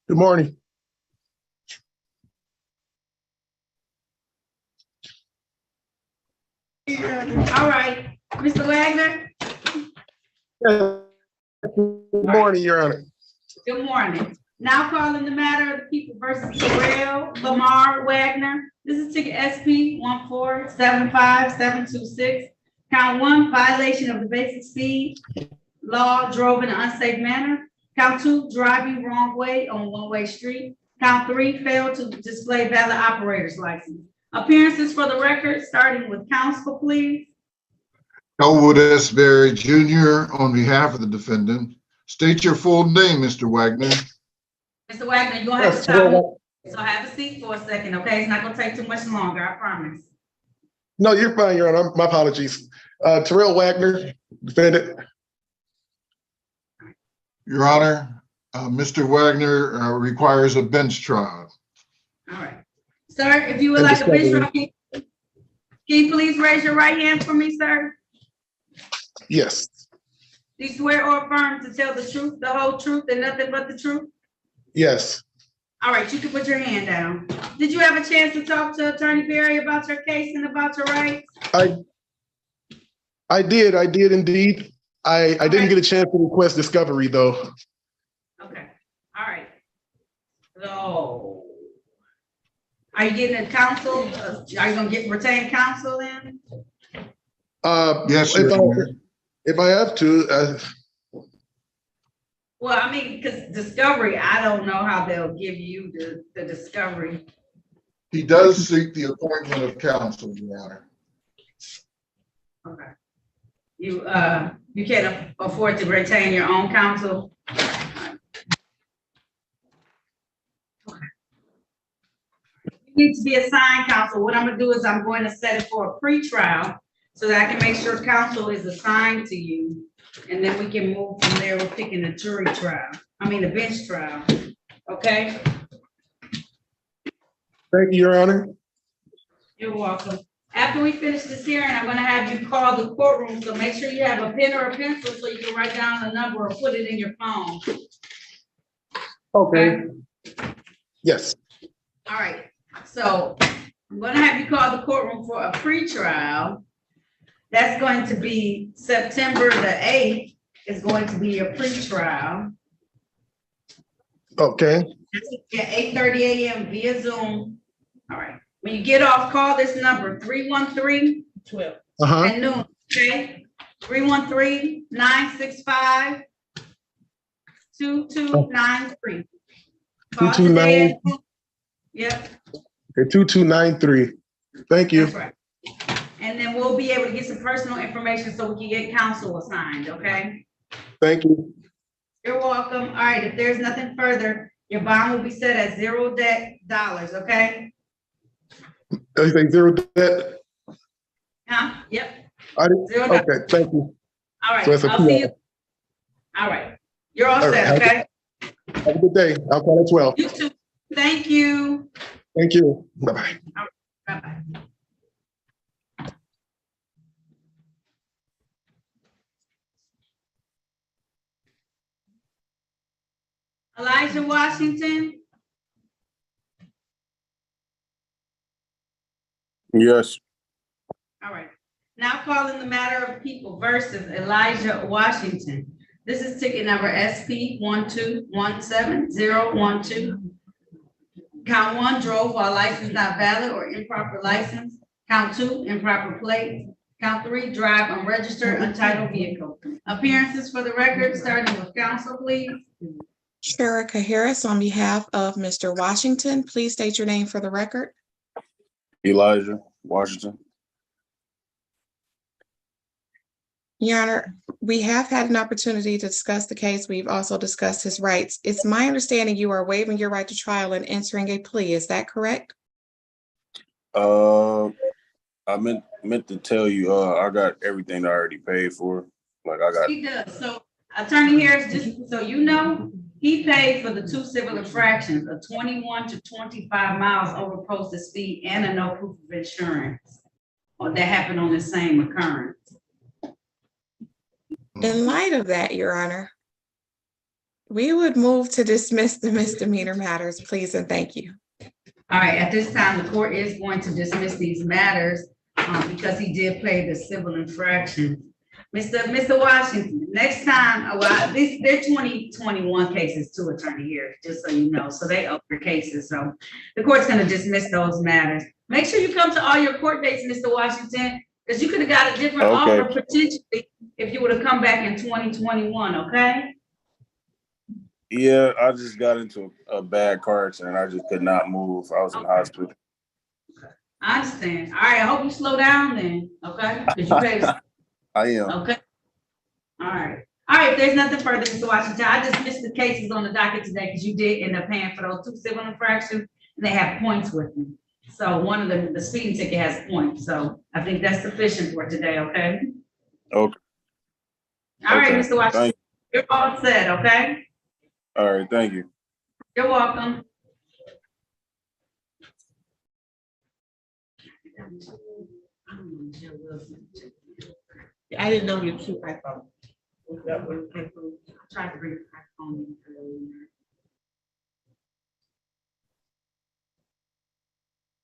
Good morning. All right, Mr. Wagner. Good morning, Your Honor. Good morning. Now calling the matter of the people versus Terrell Lamar Wagner. This is ticket SP 1475726. Count 1, violation of the basic speed law, drove in an unsafe manner. Count 2, driving wrong way on one-way street. Count 3, failed to display valid operator's license. Appearances for the record, starting with counsel, please. Elwood S. Berry Jr. on behalf of the defendant. State your full name, Mr. Wagner. Mr. Wagner, you're gonna have to stop. So have a seat for a second, okay? It's not gonna take too much longer, I promise. No, you're fine, Your Honor. My apologies. Terrell Wagner, defendant. Your Honor, Mr. Wagner requires a bench trial. All right. Sir, if you would like a bench trial, can you please raise your right hand for me, sir? Yes. Do you swear or affirm to tell the truth, the whole truth, and nothing but the truth? Yes, All right, you can put your hand down. Did you have a chance to talk to Attorney Perry about your case and about your rights? I did indeed. I didn't get a chance to request discovery though. Okay, all right. So, are you getting a counsel? Are you gonna get retained counsel then? Yes, Your Honor. If I have to, Well, I mean, because discovery, I don't know how they'll give you the discovery. He does seek the appointment of counsel, Your Honor. Okay. You can't afford to retain your own counsel? Okay. You need to be assigned counsel. What I'm gonna do is I'm going to set it for a pretrial so that I can make sure counsel is assigned to you. And then we can move from there. We're picking a jury trial. I mean, a bench trial. Okay? thank you, Your Honor. You're welcome. After we finish this hearing, I'm gonna have you call the courtroom, so make sure you have a pen or a pencil so you can write down the number or put it in your phone. Okay. Yes. All right, so I'm gonna have you call the courtroom for a pretrial. That's going to be September the 8th is going to be your pretrial. Okay. At 8:30 a.m. via Zoom. All right, when you get off, call this number 313-12 at noon, okay? 313-965-2293. Call today. Yep. Okay, 2293. Thank you. That's right. And then we'll be able to get some personal information so we can get counsel assigned, okay? Thank you. You're welcome. All right, if there's nothing further, your bond will be set at $0, okay? You say zero debt? Huh? Yep. $0. Okay, thank you. All right, So it's a I'll see you. PR. All right, you're all All right, set, okay? Have a good day. I'll call at 12. You too. Thank you. Thank you. Bye-bye. Bye-bye. Elijah Washington, Yes. all right. Now calling the matter of people versus Elijah Washington. This is ticket number SP 1217012. Count 1, drove while license not valid or improper license. Count 2, improper plate. Count 3, drive unregistered untitled vehicle. Appearances for the record, starting with counsel, please. Sherika Harris, on behalf of Mr. Washington, please state your name for the record. Elijah Washington. Your Honor, we have had an opportunity to discuss the case. We've also discussed his rights. It's my understanding you are waiving your right to trial and entering a plea. Is that correct? I meant to tell you, I got everything I already paid for. Like I got. He does. So Attorney Harris, just so you know, he paid for the 2 civil infractions, a 21 to 25 miles over posted speed and a no proof of insurance. Or that happened on the same occurrence. In light of that, Your Honor, we would move to dismiss the misdemeanor matters, please, and thank you. All right, at this time, the court is going to dismiss these matters because he did pay the civil infraction. Mr. Washington, next time, well, they're 2021 cases too, Attorney here, just so you know, so they up their cases. So the court's gonna dismiss those matters. Make sure you come to all your court dates, Mr. Washington, because you could have got a different offer potentially if you would have come back in 2021, okay? Yeah, I just got into a bad car accident. I just could not move. I was in the hospital. I understand. All right, I hope you slow down then, okay? Because you paid. I am. Okay. All right. All right, if there's nothing further, Mr. Washington, I just missed the cases on the docket today because you did end up paying for those 2 civil infractions and they have points with them. So one of the speeding ticket has points. So I think that's sufficient for today, okay? Okay. All right, Mr. Washington, you're all set, okay? All right, thank you. You're welcome. I didn't know you too, I thought. That was approved. I tried to bring it back home earlier.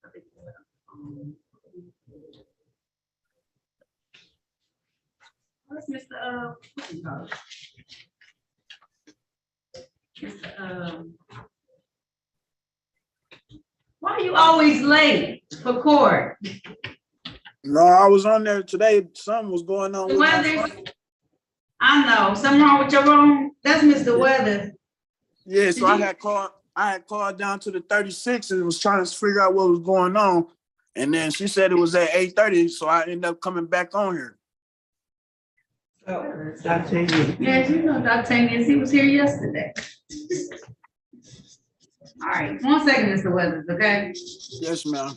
I think, where's Mr. What you call it? Mr. Why are you always late for court? No, I was on there today. Something was going on The with my weather. phone. I know, something wrong with your room? That's Mr. Yeah. Weather. Yeah, so Did I you- had called down to the 36 and was trying to figure out what was going on. And then she said it was at 8:30, so I ended up coming back on here. Oh, yes, you know D'Artagnan, he was here yesterday. All right, 1 second, Mr. Weathers, okay? Yes, ma'am.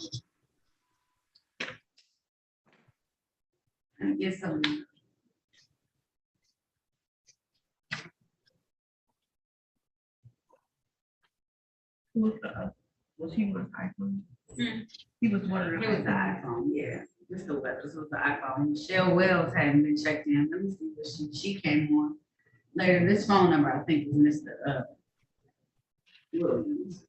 Let me get some. Was he with iPhone? He was one of the. He was the iPhone, yeah. Mr. Weathers was the iPhone. Michelle Wells hadn't been checked in. Let me see what she came on. Later, this phone number, I think, is Mr. Williams.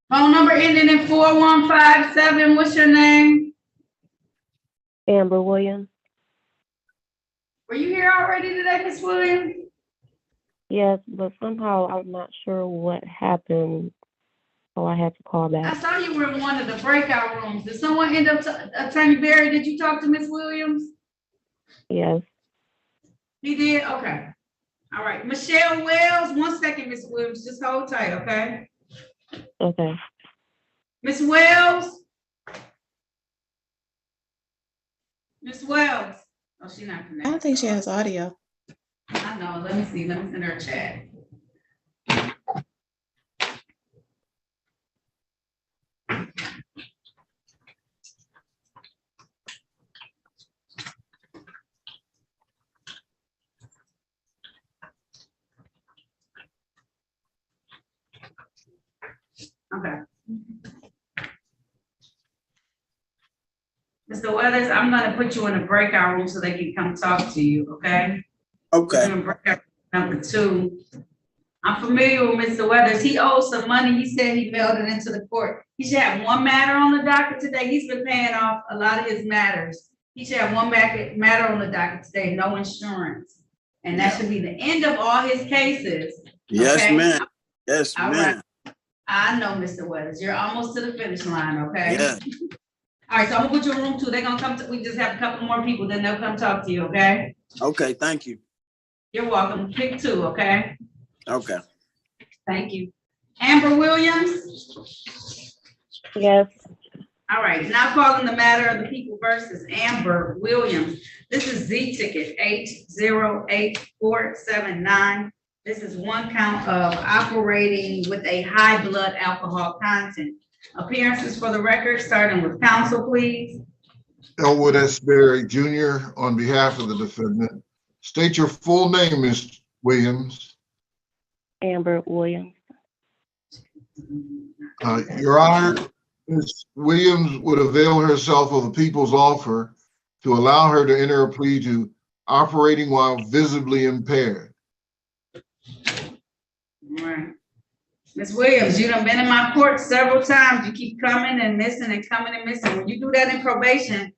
Phone number ending in 4157. What's your name? Amber Williams. Were you here already today, Miss Williams? Yes, but somehow I'm not sure what happened, so I had to call I back. saw you were in one of the breakout rooms. Did someone end up, Attorney Barry, did you talk to Miss Williams? Yes. He did? Okay. All right. Michelle Wells, 1 second, Miss Williams. Just hold tight, okay? Okay. Miss Wells? Miss Wells? Oh, she's not I connected. don't think she has audio. I know. Let me see. Let me send her a chat. Okay. Mr. Weathers, I'm gonna put you in a breakout room so they can come talk to you, okay? Okay. Put you in breakout number 2. I'm familiar with Mr. Weathers. He owes some money. He said he mailed it into the court. He should have 1 matter on the docket today. He's been paying off a lot of his matters. He should have 1 matter on the docket today, no insurance. And that should be the end of all his cases. Yes, okay? ma'am. Yes, All ma'am. right. I know, Mr. Weathers. You're almost to the finish line, okay? Yeah. All right, so I'm gonna put you in room 2. They're gonna come we just have a couple more people, then they'll come talk to you, okay? Okay, thank you. You're welcome. Pick 2, okay? Okay. Thank you. Amber Williams? Yes. All right, now calling the matter of the people versus Amber Williams. This is Z ticket 808479. This is 1 count of operating with a high blood alcohol content. Appearances for the record, starting with counsel, please. Elwood S. Berry Jr. on behalf of the defendant. State your full name, Ms. Williams. Amber Williams. Your Honor, Ms. Williams would avail herself of the people's offer to allow her to enter a plea to operating while visibly impaired. All right. Ms. Williams, you done been in my court several times. You keep coming and missing and coming and missing. When you do that in probation,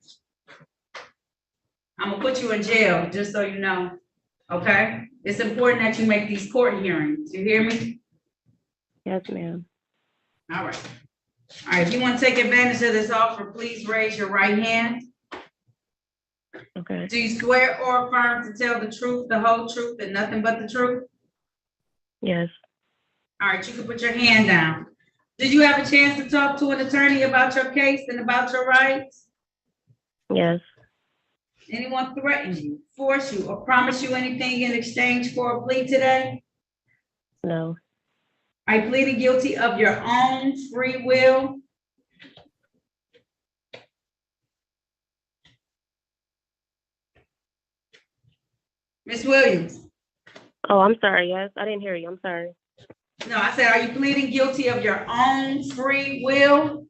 I'm gonna put you in jail, just so you know, okay? It's important that you make these court hearings. You hear me? Yes, ma'am. All right. All right, if you want to take advantage of this offer, please raise your right hand. Okay. Do you swear or affirm to tell the truth, the whole truth, and nothing but the truth? Yes. All right, you can put your hand down. Did you have a chance to talk to an attorney about your case and about your rights? Yes. Anyone threaten you, force you, or promise you anything in exchange for a plea today? No. Are you pleading guilty of your own free will? Ms. Williams? Oh, I'm sorry. Yes, I didn't hear you. I'm sorry. No, I said, are you pleading guilty of your own free will?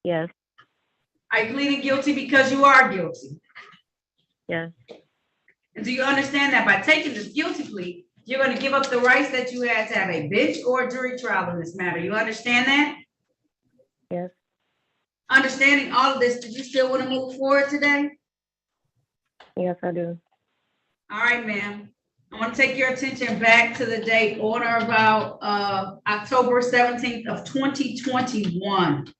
Yes. Are you pleading guilty because you are guilty? Yes. And do you understand that by taking this guilty plea, you're gonna give up the rights that you had to have a bench or jury trial in this matter? You understand that? Yes. Understanding all of this, do you still want to move forward today? Yes, I do. All right, ma'am. I want to take your attention back to the date on or about October 17th of 2021.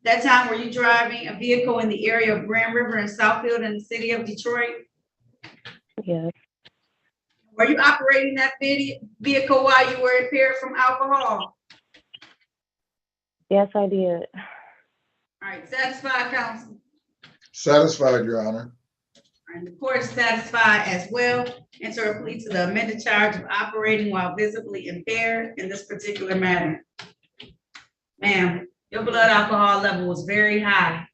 That time, were you driving a vehicle in the area of Grand River and Southfield in the city of Detroit? Yes. Were you operating that vehicle while you were impaired from alcohol? Yes, I did. All right, satisfied, counsel? Satisfied, Your Honor. And the court is satisfied as well. Enter a plea to the amended charge of operating while visibly impaired in this particular matter. Ma'am, your blood alcohol level was very high.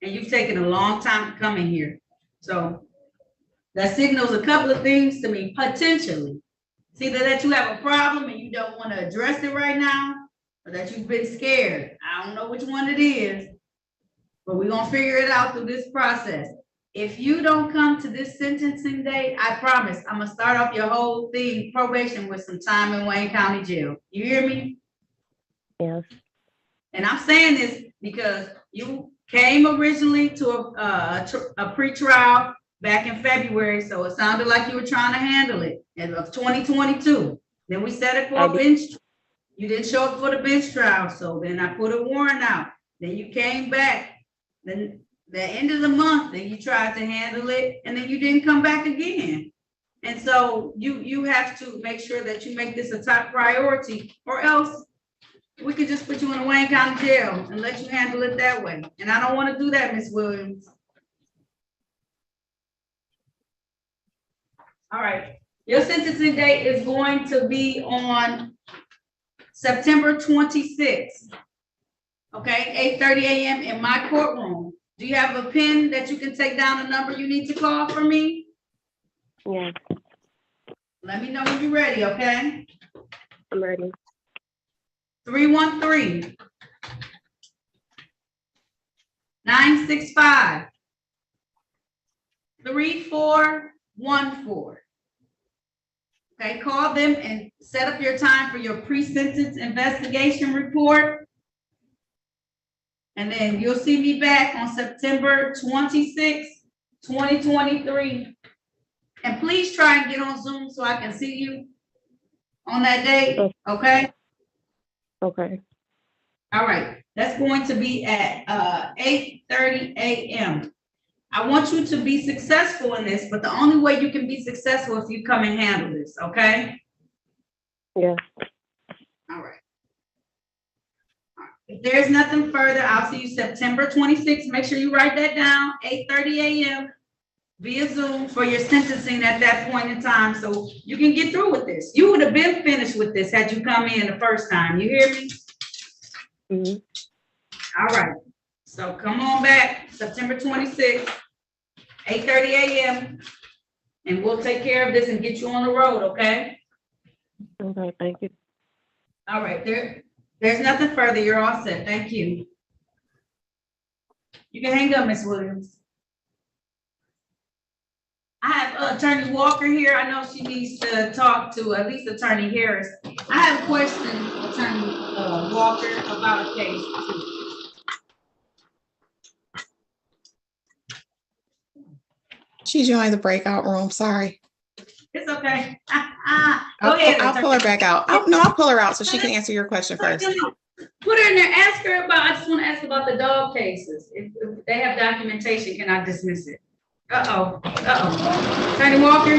And you've taken a long time to come in here. So that signals a couple of things to me, potentially. It's either that you have a problem and you don't want to address it right now, or that you've been scared. I don't know which one it is, but we're gonna figure it out through this process. If you don't come to this sentencing date, I promise I'm gonna start off your whole thing, probation, with some time in Wayne County Jail. You hear me? Yes. And I'm saying this because you came originally to a pretrial back in February, so it sounded like you were trying to handle it of 2022. Then we set it for a bench. You didn't show up for the bench trial, so then I put a warrant out. Then you came back. Then the end of the month, then you tried to handle it, and then you didn't come back again. And so you have to make sure that you make this a top priority, or else we could just put you in a Wayne County Jail and let you handle it that way. And I don't want to do that, Ms. Williams. All right, your sentencing date is going to be on September 26th. Okay, 8:30 a.m. in my courtroom. Do you have a pen that you can take down a number you need to call for me? Yes. Let me know when you're ready, okay? I'm ready. 313 965 3414. Okay, call them and set up your time for your pre-sentence investigation report. And then you'll see me back on September 26th, 2023. And please try and get on Zoom so I can see you on that day, okay? Okay. All right, that's going to be at 8:30 a.m. I want you to be successful in this, but the only way you can be successful if you come and handle this, okay? Yeah. All right. If there's nothing further, I'll see you September 26th. Make sure you write that down, 8:30 a.m. via Zoom for your sentencing at that point in time, so you can get through with this. You would have been finished with this had you come in the first time. You hear me? Mm-hmm. All right. So come on back, September 26th, 8:30 a.m. And we'll take care of this and get you on the road, okay? Okay, thank you. All right, there's nothing further. You're all set. Thank you. You can hang up, Ms. Williams. I have Attorney Walker here. I know she needs to talk to at least Attorney Harris. I have a question, Attorney Walker, about a case. She joined the breakout room, sorry. It's okay. Go ahead. I'll pull her back out. I'll pull her out so she can answer your question first. Put her in there, ask her about, I just want to ask about the dog cases. If they have documentation, can I dismiss it? Attorney Walker?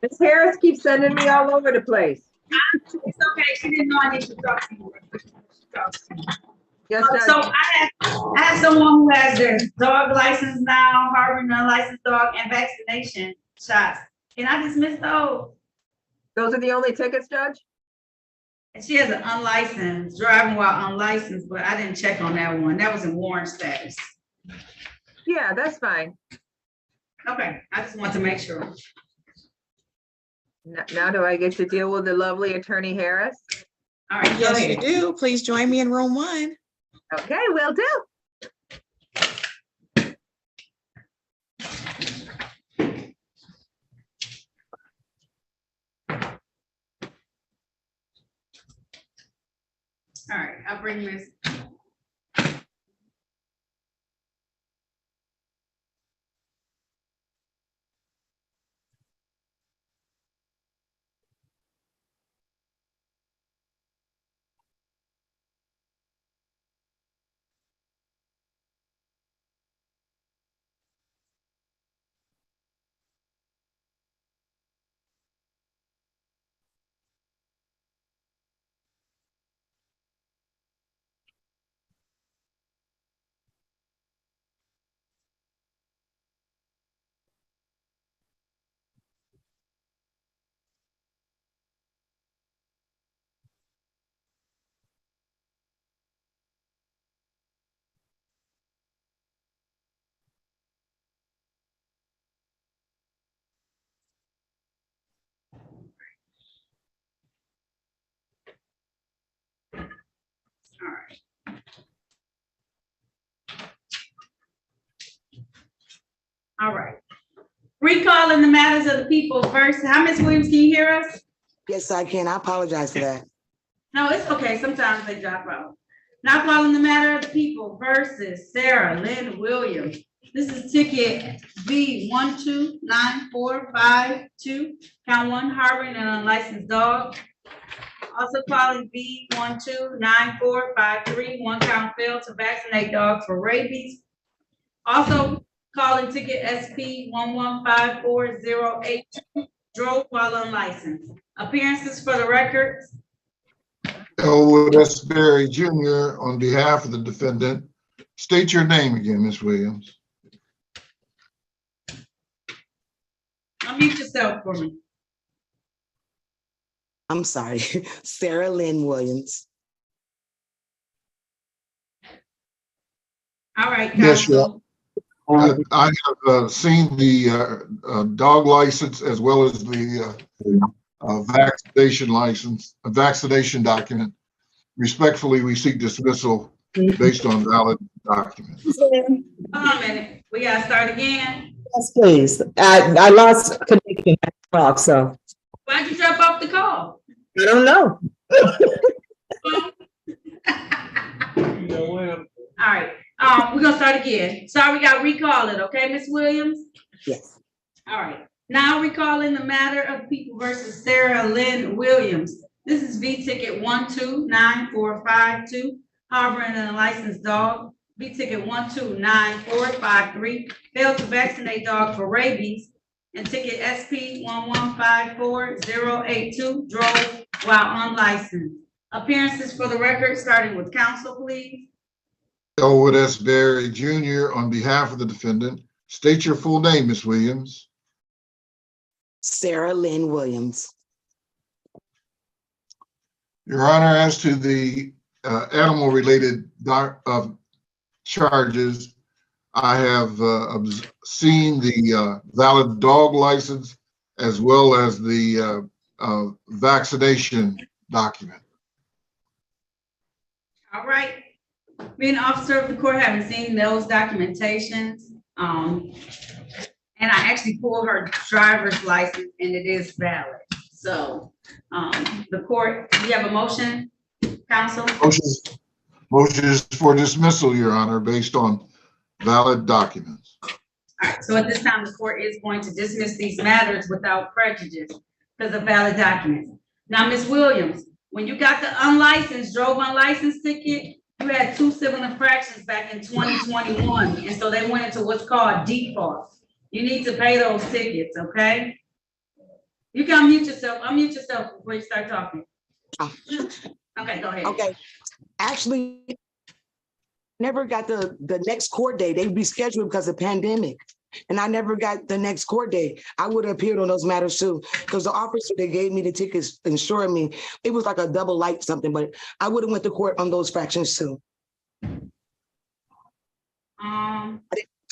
Ms. Harris keeps sending me all over the place. It's okay, she didn't know I needed to talk to you. Yes, So I have someone who has their dog license now, harboring an unlicensed dog, and vaccination shots. Can I dismiss those? Those are the only tickets, Judge? And she has an unlicensed, driving while unlicensed, but I didn't check on that one. That was in warrant status. Yeah, that's fine. Okay, I just want to make sure. Now do I get to deal with the lovely Attorney Harris? All right, yes, you do. Please join me in room 1. Okay, will do. All right, I'll bring Miss. All right. All right. Recalling the matters of the people first. How, Ms. Williams, can you hear us? Yes, I can. I apologize for that. No, it's okay. Sometimes they drop out. Now calling the matter of the people versus Sarah Lynn Williams. This is ticket B 129452, count one, harboring an unlicensed dog. Also calling B 129453, one count failed to vaccinate dog for rabies. Also calling ticket SP 115408, drove while unlicensed. Appearances for the records. Elwood S. Berry Jr. on behalf of the defendant. State your name again, Ms. Williams. Unmute yourself for me. I'm sorry. Sarah Lynn Williams. All right, Yes, counsel. I have seen the dog license as well as the vaccination license, vaccination document. Respectfully, we seek dismissal based on valid documents. Hold on a minute. We gotta start again. Yes, please. I lost connection at 12, so Why'd you drop off the call? I don't know. All right, we're gonna start again. Sorry, we gotta recall it, okay, Ms. Williams? Yes. All right, now recalling the matter of people versus Sarah Lynn Williams. This is V ticket 129452, harboring an unlicensed dog. V ticket 129453, failed to vaccinate dog for rabies. And ticket SP 115482, drove while unlicensed. Appearances for the record, starting with counsel, please. Elwood S. Berry Jr. on behalf of the defendant. State your full name, Ms. Williams. Sarah Lynn Williams. Your Honor, as to the animal-related charges, I have seen the valid dog license as well as the vaccination document. All right. Being an officer of the court, having seen those documentations, and I actually pulled her driver's license and it is valid. So the court, do you have a motion, counsel? Motion is for dismissal, Your Honor, based on valid documents. All right, so at this time, the court is going to dismiss these matters without prejudice because of valid documents. Now, Ms. Williams, when you got the drove unlicensed ticket, you had 2 civil infractions back in 2021. And so they went into what's called default. You need to pay those tickets, okay? You can unmute yourself before you start talking. Okay, go ahead. Okay. Actually, never got the next court date. They rescheduled because of pandemic. And I never got the next court date. I would have appeared on those matters too. Because the officer that gave me the tickets insured me, it was like a double light something, but I would have went to court on those fractions too. I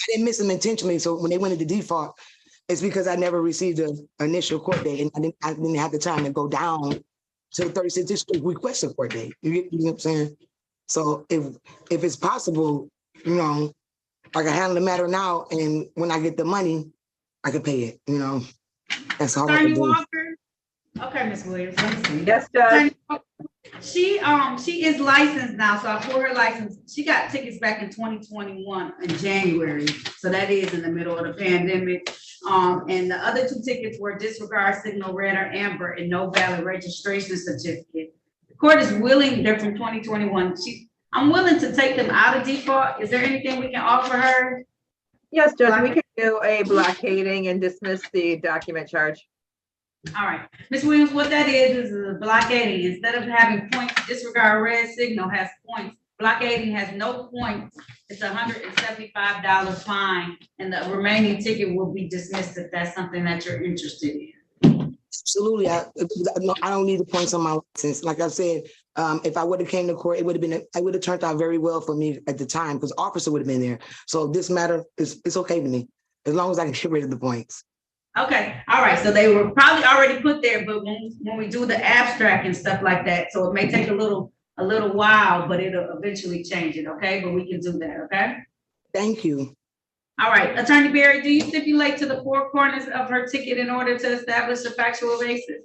didn't miss them intentionally. So when they went into default, it's because I never received an initial court date and I didn't have the time to go down to the 36th district request a court date. You know what I'm saying? So if it's possible, you know, I can handle the matter now, and when I get the money, I can pay it, you know. That's all I can Attorney do. Walker? Okay, Ms. Williams, let me see. Yes, Judge. She is licensed now, so I pulled her license. She got tickets back in 2021 in January, so that is in the middle of the pandemic. And the other two tickets were disregard signal red or amber and no valid registration certificate. The court is willing, they're from 2021. I'm willing to take them out of default. Is there anything we can offer her? Yes, Judge, we can do a blockading and dismiss the document charge. All right, Ms. Williams, what that is a blockading. Instead of having points, disregard red signal has points. Blockading has no points. It's $175 fine, and the remaining ticket will be dismissed if that's something that you're interested in. Absolutely. I don't need the points on my license. Like I said, if I would have came to court, it would have turned out very well for me at the time because officer would have been there. So this matter it's okay to me as long as I can get rid of the points. Okay, all right, so they were probably already put there, but when we do the abstract and stuff like that, so it may take a little while, but it'll eventually change it, okay? But we can do that, okay? Thank you. All right, Attorney Berry, do you stipulate to the four corners of her ticket in order to establish a factual basis?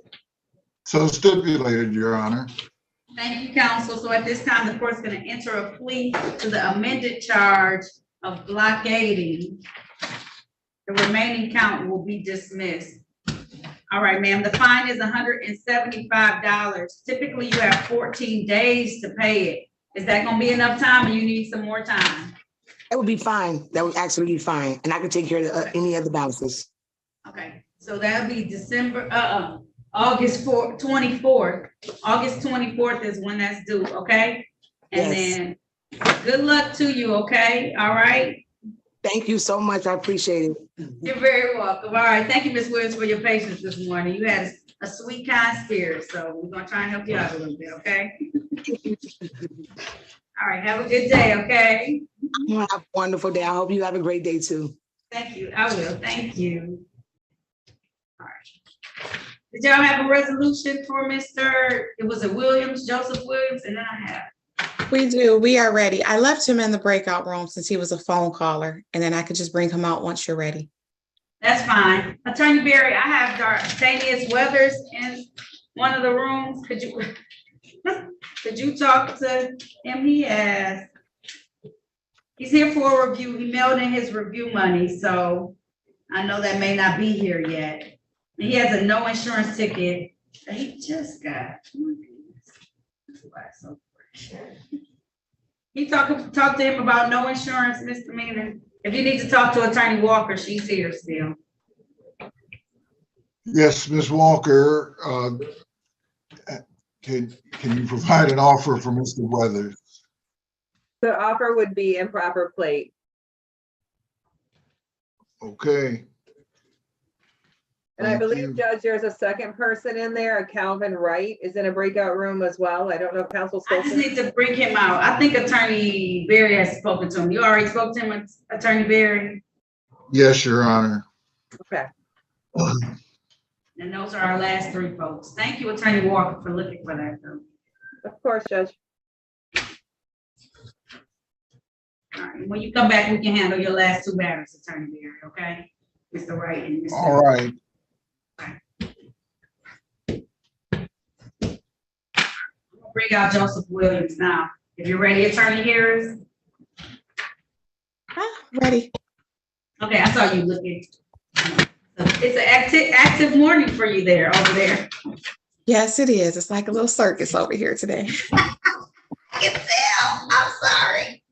So stipulated, Your Honor. Thank you, counsel. So at this time, the court's gonna enter a plea to the amended charge of blockading. The remaining count will be dismissed. All right, ma'am, the fine is $175. Typically, you have 14 days to pay it. Is that gonna be enough time or you need some more time? That would be fine. That would actually be fine. And I could take care of any other balances. Okay, so that'll be August 24th. August 24th is when that's due, okay? And then good luck to you, okay? All right? Thank you so much. I appreciate it. You're very welcome. All right, thank you, Ms. Williams, for your patience this morning. You had a sweet, kind spirit, so we're gonna try and help you out a little bit, okay? All right, have a good day, okay? Have a wonderful day. I hope you have a great day too. Thank you, I will, thank you. All right. Did y'all have a resolution for it was a Williams, Joseph Williams, and then I have. We do. We are ready. I left him in the breakout room since he was a phone caller, and then I could just bring him out once you're ready. That's fine. Attorney Berry, I have Danius Weathers in one of the rooms. Could you talk to him? He's here for a review. He mailed in his review money, so I know that may not be here yet. And he has a no insurance ticket that he just got. Oh my goodness. He talk to him about no insurance misdemeanor. If you need to talk to Attorney Walker, she's here still. Yes, Ms. Walker, can you provide an offer for Mr. Weathers? The offer would be improper plate. Okay. And I believe, Judge, there's a second person in there, a Calvin Wright is in a breakout room as well. I don't know if counsel I just need to bring him out. I think Attorney Berry has spoken to him. You already spoke to him, Attorney Berry? Yes, Your Honor. Okay. And those are our last three folks. Thank you, Attorney Walker, for looking for that, though. Of course, Judge. All right, when you come back, we can handle your last two matters, Attorney Berry, okay? Mr. Wright and Mr. All right. Bring out Joseph Williams now. If you're ready, Attorney Harris. Ready. Okay, I saw you looking. It's an active morning for you over there. Yes, it is. It's like a little circus over here today. I can tell. I'm sorry.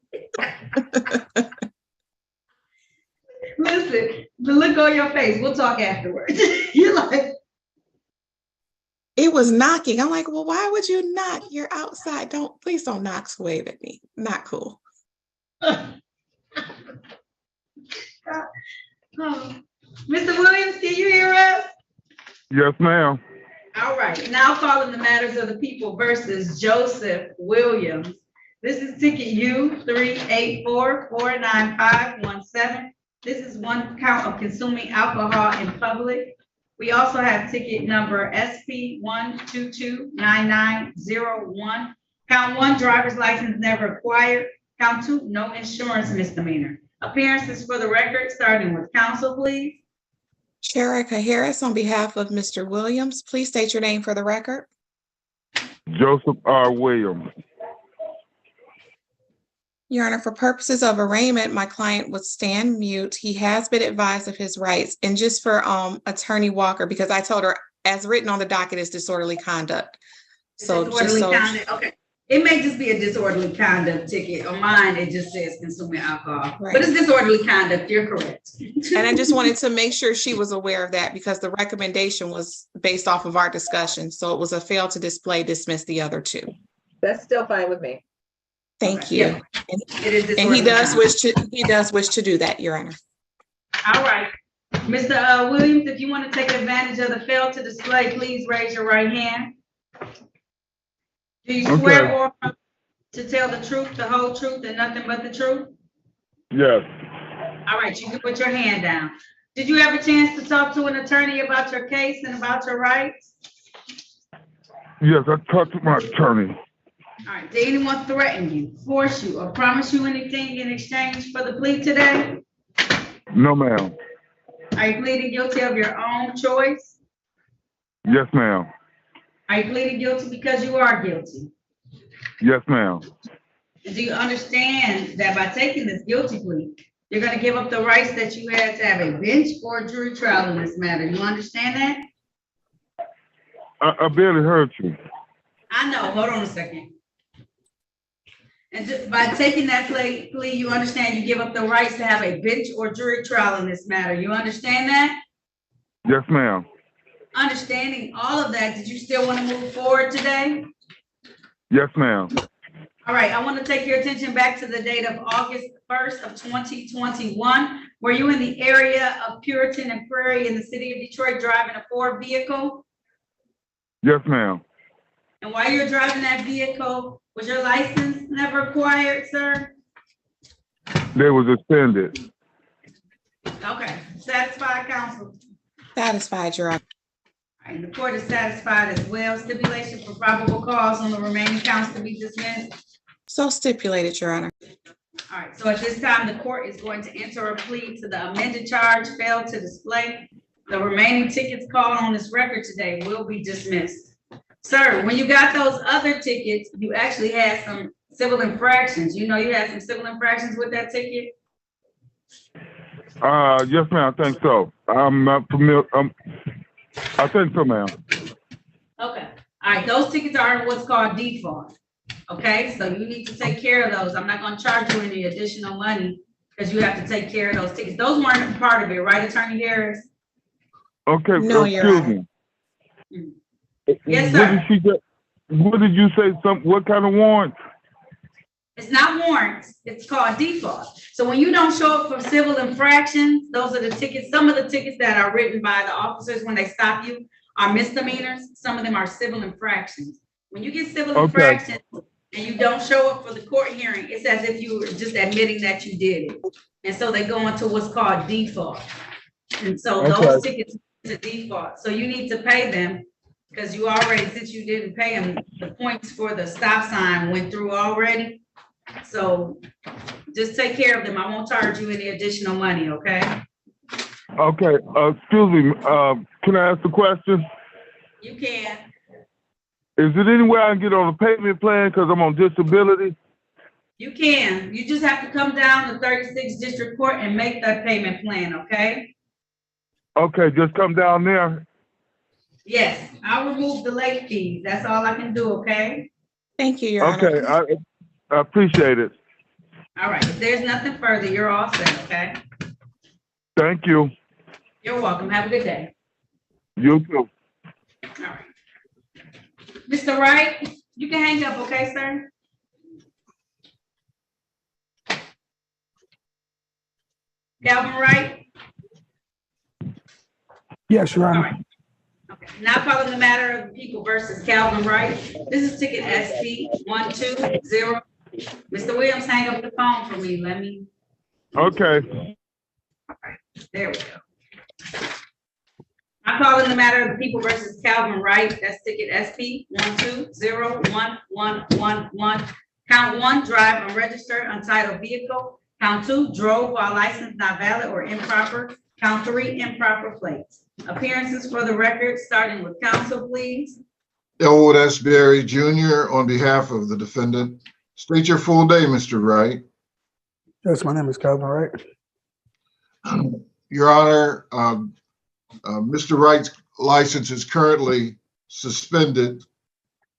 Listen, the look on your face, we'll talk afterwards. You're like, it was knocking. I'm like, well, why would you knock? You're outside. Please don't knock, wave at me. Not cool. Oh. Mr. Williams, can you hear us? Yes, ma'am. All right, now calling the matters of the people versus Joseph Williams. This is ticket U384-49517. This is one count of consuming alcohol in public. We also have ticket number SP1229901. Count 1, driver's license never acquired. Count 2, no insurance misdemeanor. Appearances for the record, starting with counsel, please. Sherika Harris on behalf of Mr. Williams. Please state your name for the record. Joseph R. Williams. Your Honor, for purposes of arraignment, my client would stand mute. He has been advised of his rights. And just for Attorney Walker, because I told her, as written on the docket, is disorderly conduct. So just Disorderly so, conduct, okay. It may just be a disorderly conduct ticket. On mine, it just says consuming alcohol. Right. But it's disorderly conduct, you're correct. and I just wanted to make sure she was aware of that because the recommendation was based off of our discussion. So it was a fail to display, dismiss the other two. That's still fine with me. Thank Okay, you. yeah. It is And he disorderly does wish to do that, Your Honor. All right. Mr. Williams, if you want to take advantage of the fail to display, please raise your right hand. Do you swear or affirm to tell the truth, the whole truth, and nothing but the truth? Yes. All right, you can put your hand down. Did you have a chance to talk to an attorney about your case and about your rights? Yes, I talked to my attorney. All right, did anyone threaten you, force you, or promise you anything in exchange for the plea today? No, ma'am. Are you pleading guilty of your own choice? Yes, ma'am. Are you pleading guilty because you are guilty? Yes, ma'am. And do you understand that by taking this guilty plea, you're gonna give up the rights that you had to have a bench or a jury trial in this matter? You understand that? I barely heard you. I know, hold on a second. And just by taking that plea, you understand you give up the rights to have a bench or jury trial in this matter. You understand that? Yes, ma'am. Understanding all of that, did you still want to move forward today? Yes, ma'am. All right, I want to take your attention back to the date of August 1st of 2021. Were you in the area of Puritan and Prairie in the city of Detroit driving a Ford vehicle? Yes, ma'am. And while you're driving that vehicle, was your license never acquired, sir? They was suspended. Okay, satisfied, counsel? Satisfied, Your Honor. All right, the court is satisfied as well. Stipulation for probable cause on the remaining counts to be dismissed. So stipulated, Your Honor. All right, so at this time, the court is going to enter a plea to the amended charge, failed to display. The remaining tickets called on this record today will be dismissed. Sir, when you got those other tickets, you actually had some civil infractions. You know you had some civil infractions with that ticket? Yes, ma'am. I think so. I'm not familiar. I think so, ma'am. Okay, all right, those tickets are what's called default. Okay, so you need to take care of those. I'm not gonna charge you any additional money because you have to take care of those tickets. Those weren't part of it, right, Attorney Harris? Okay, No, Your excuse me. Yes, What sir. did she get? What did you say? What kind of warrant? It's not warrants, it's called default. So when you don't show up for civil infractions, those are the tickets. Some of the tickets that are written by the officers when they stop you are misdemeanors. Some of them are civil infractions. When you get civil infractions and you don't show up for the court hearing, it's as if you were just admitting that you did it. And so they go into what's called default. And so those tickets to default. So you need to pay them because you already, since you didn't pay them, the points for the stop sign went through already. So just take care of them. I won't charge you any additional money, okay? Okay, excuse me, can I ask a question? You can. Is it any way I can get on a payment plan because I'm on disability? You can. You just have to come down to 36th District Court and make that payment plan, okay? Okay, just come down there. Yes, I'll remove the late fees. That's all I can do, okay? Thank you, Your Honor. Okay, I appreciate it. All right, if there's nothing further, you're all set, okay? Thank you. You're welcome. Have a good day. You too. All right. Mr. Wright, you can hang up, okay, sir? Calvin Wright? Yes, Your All Honor. right. Okay. Now calling the matter of the people versus Calvin Wright. This is ticket SP 120. Mr. Williams, hang up the phone for me. Let me. Okay. There we go. I'm calling the matter of the people versus Calvin Wright. That's ticket SP 1201111. Count 1, drive unregistered, untitled vehicle. Count 2, drove while license not valid or improper. Count 3, improper plates. Appearances for the record, starting with counsel, please. Elwood S. Berry Jr. on behalf of the defendant. State your full name, Mr. Wright. Yes, my name is Calvin Wright. Your Honor, Mr. Wright's license is currently suspended.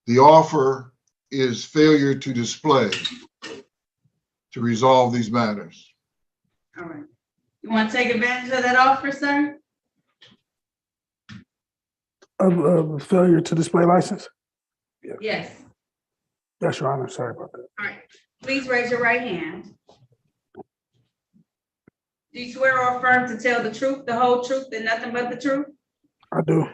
The offer is failure to display to resolve these matters. All right. You want to take advantage of that offer, sir? Of failure to display license? Yes. Yes, Your Honor. Sorry about that. All right. Please raise your right hand. Do you swear or affirm to tell the truth, the whole truth, and nothing but the truth? I do. All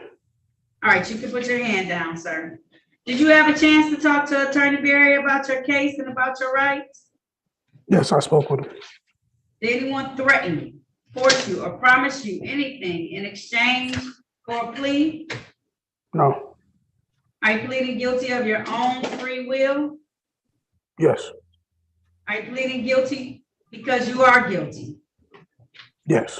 right, you can put your hand down, sir. Did you have a chance to talk to Attorney Berry about your case and about your rights? Yes, I spoke with him. Did anyone threaten you, force you, or promise you anything in exchange for a plea? No. Are you pleading guilty of your own free will? Yes. Are you pleading guilty because you are guilty? Yes.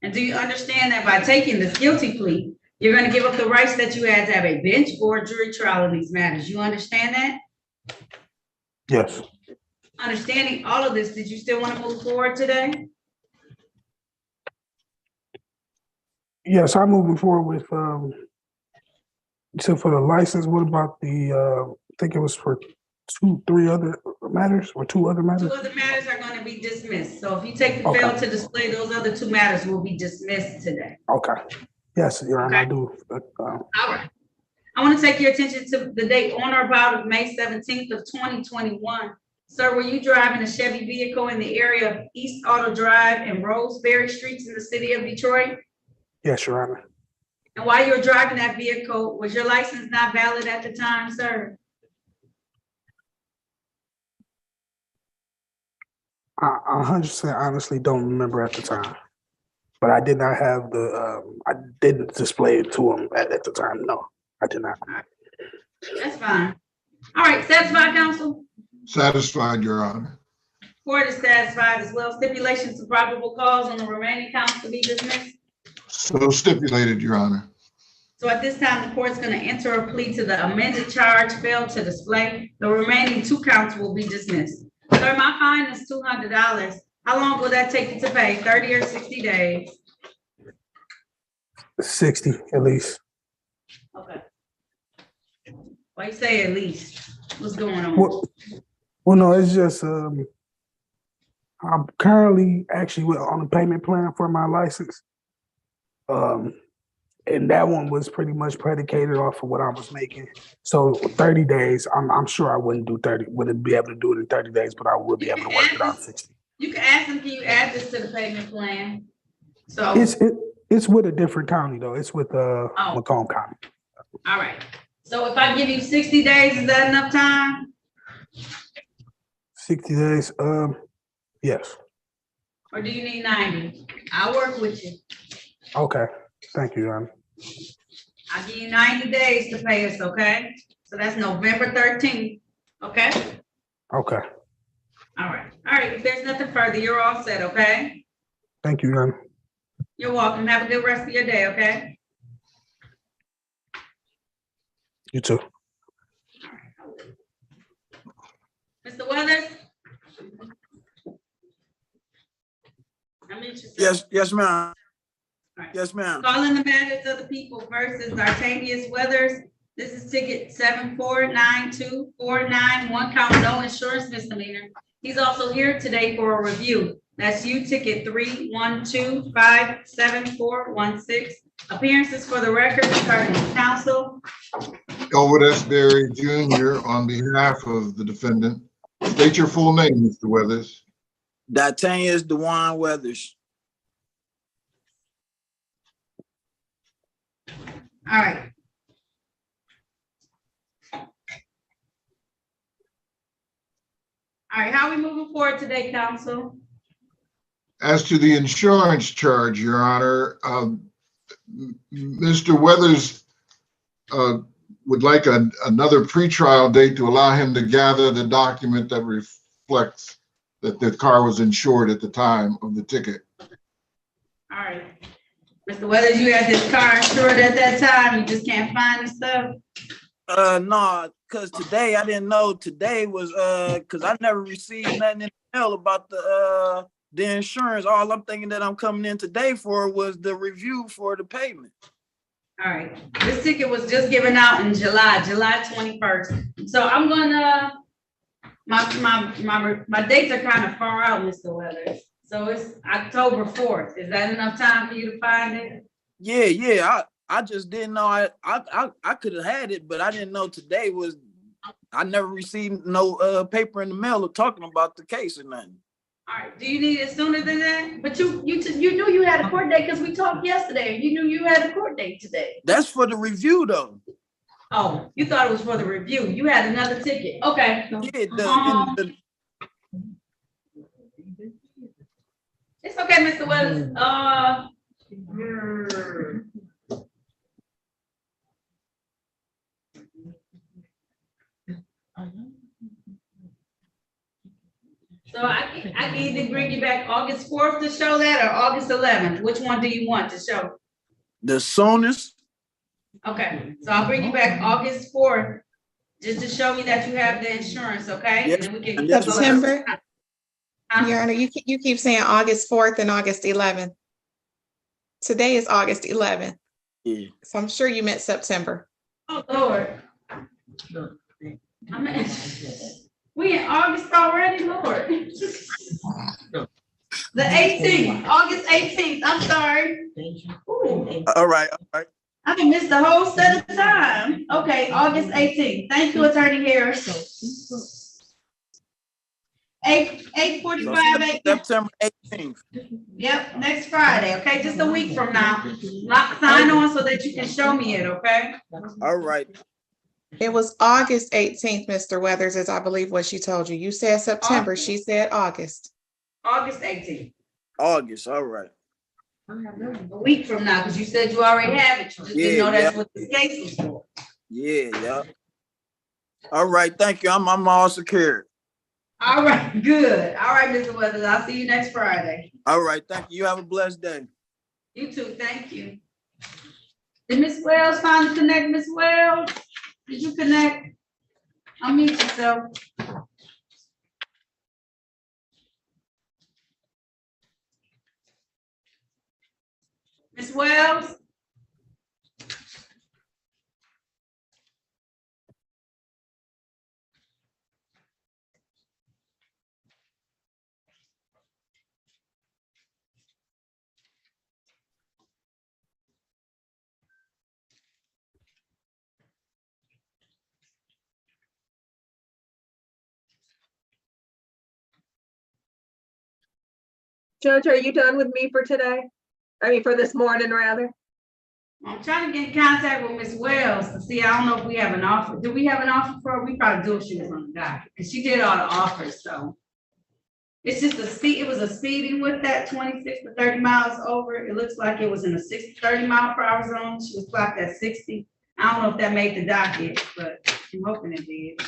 And do you understand that by taking this guilty plea, you're going to give up the rights that you had to have a bench or a jury trial in these matters? You understand that? Yes. Understanding all of this, did you still want to move forward today? Yes, I'm moving forward with, so for the license, what about the, I think it was for two other matters. Two other matters are going to be dismissed. So if you take the fail to display, those other two matters will be dismissed today. Okay. Yes, Your Honor, I do. All right. I want to take your attention to the date on or about of May 17th of 2021. Sir, were you driving a Chevy vehicle in the area of East Auto Drive and Roseberry Streets in the city of Detroit? Yes, Your Honor. And while you were driving that vehicle, was your license not valid at the time, sir? I 100% honestly don't remember at the time, but I did not have the, I didn't display it to him at the time. No, I did not. That's fine. All right, satisfied, counsel? Satisfied, Your Honor. Court is satisfied as well. Stipulation to probable cause on the remaining counts to be dismissed. So stipulated, Your Honor. So at this time, the court's going to enter a plea to the amended charge failed to display. The remaining two counts will be dismissed. Sir, my fine is $200. How long will that take you to pay? 30 or 60 days? 60 at least. Okay. Why you say at least? What's going on? Well, no, it's just, I'm currently actually on a payment plan for my license. And that one was pretty much predicated off of what I was making. So 30 days, I'm sure I wouldn't be able to do it in 30 days, but I would be able to work it out 60. You can ask them, can you add this to the payment plan? So it's with a different county though. It's with Macomb County. All right. So if I give you 60 days, is that enough time? 60 days, yes. Or do you need 90? I'll work with you. Okay, thank you, Your Honor. I'll give you 90 days to pay us, okay? So that's November 13th, okay? Okay. All right, if there's nothing further, you're all set, okay? Thank you, Your Honor. You're welcome. Have a good rest of your day, okay? You too. Mr. Weathers? Yes, ma'am. Yes, ma'am. Calling the matters of the people versus Artanius Weathers. This is ticket 7492491, one count no insurance misdemeanor. He's also here today for a review. That's you, ticket 312574416. Appearances for the record, starting with counsel. Elwood S. Berry Jr. on behalf of the defendant. State your full name, Mr. Weathers. D'Artagnan Dewan Weathers. All right. All right, how are we moving forward today, counsel? As to the insurance charge, Your Honor, Mr. Weathers would like another pretrial date to allow him to gather the document that reflects that the car was insured at the time of the ticket. All right. Mr. Weathers, you had this car insured at that time, you just can't find the stuff? No, cause today I didn't know today was cause I never received nothing in the mail about the insurance. All I'm thinking that I'm coming in today for was the review for the payment. All right, this ticket was just given out in July 21st. So I'm gonna, my dates are kind of far out, Mr. Weathers. So it's October 4th. Is that enough time for you to find it? Yeah. I just didn't know I could have had it, but I didn't know today was. I never received no paper in the mail talking about the case or nothing. All right, do you need it sooner than that? But you knew you had a court date because we talked yesterday. You knew you had a court date today. That's for the review though. Oh, you thought it was for the review. You had another ticket. Okay. Yeah, It's okay, Mr. Weathers. So I can either bring you back August 4th to show that or August 11th. Which one do you want to show? The soonest. Okay, so I'll bring you back August 4th, just to show me that you have the insurance, okay? Yes, And then we can. September. Your Honor, you keep saying August 4th and August 11th. Today is August 11th. Yeah. So I'm sure you meant September. Oh, Lord. We in August already, Lord. The 18th, August 18th, I'm sorry. Ooh. All right. I can miss the whole set of time. Okay, August 18th. Thank you, Attorney Harris. 8:45 a.m. September 18th. Yep, next Friday, okay, just a week from now. Sign on so that you can show me it, okay? All right. It was August 18th, Mr. Weathers, as I believe what she told you. You said September, she said August. August 18th. August, all right. A week from now, because you said you already have it. You just didn't know that's what this case was for. Yeah. All right, thank you. I'm all secured. All right, good. All right, Mr. Weathers, I'll see you next Friday. All right, thank you. You have a blessed day. You too, thank you. Did Miss Wells finally connect, Miss Wells? Did you connect? Unmute yourself. Miss Wells? Judge, are you done with me for today? I mean, for this morning, rather? I'm trying to get in contact with Miss Wells to see, I don't know if we have an offer. Do we have an offer for her? We probably do if she was on the docket, because she did all the offers, so. It's just it was a speeding with that 26 to 30 miles over. It looks like it was in a 30 mile per hour zone. She was clocked at 60. I don't know if that made the docket, but I'm hoping it did.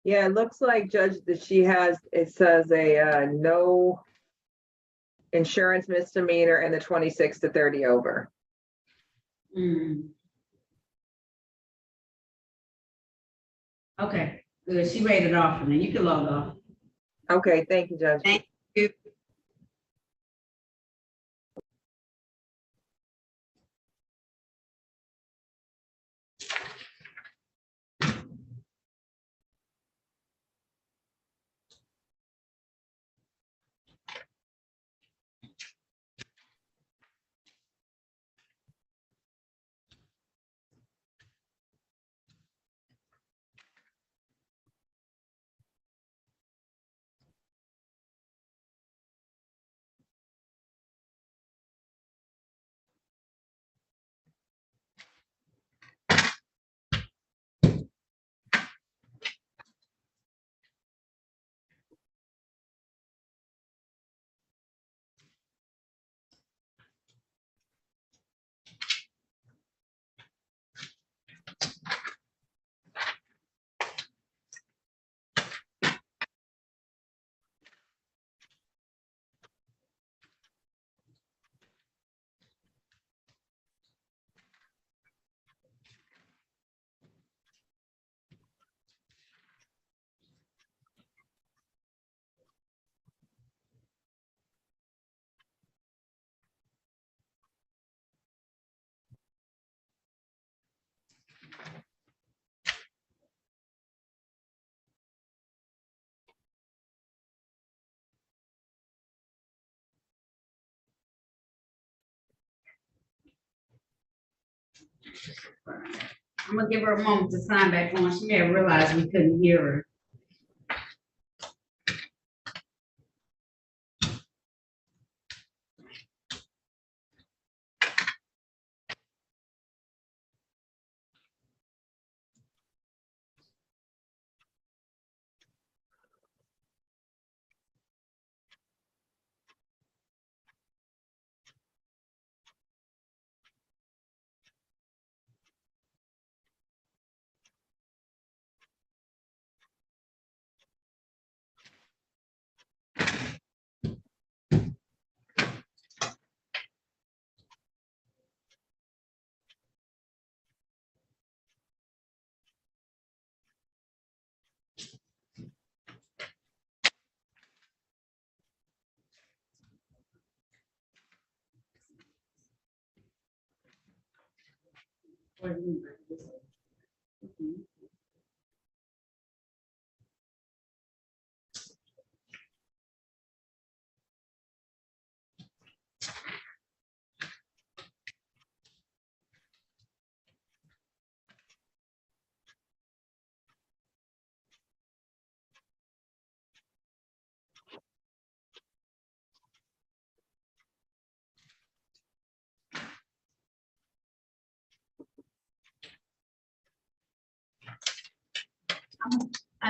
Yeah, it looks like, Judge, that she has, it says a no insurance misdemeanor and the 26 to 30 over. Okay, good. She rated off for me. You can log off. Okay, thank you, Judge. Thank you. I'm gonna give her a moment to sign back on. She may have realized we couldn't hear her.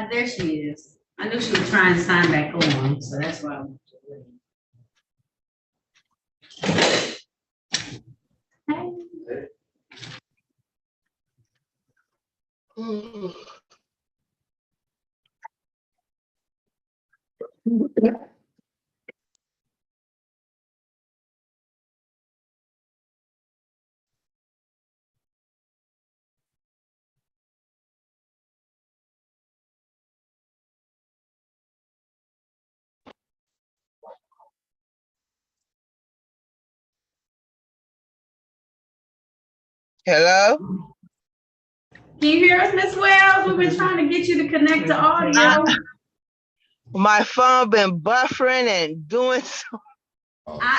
There she is. I knew she was trying to sign back on, so that's why. Hello? Can you hear us, Miss Wells? We've been trying to get you to connect to audio. My phone been buffering and doing so.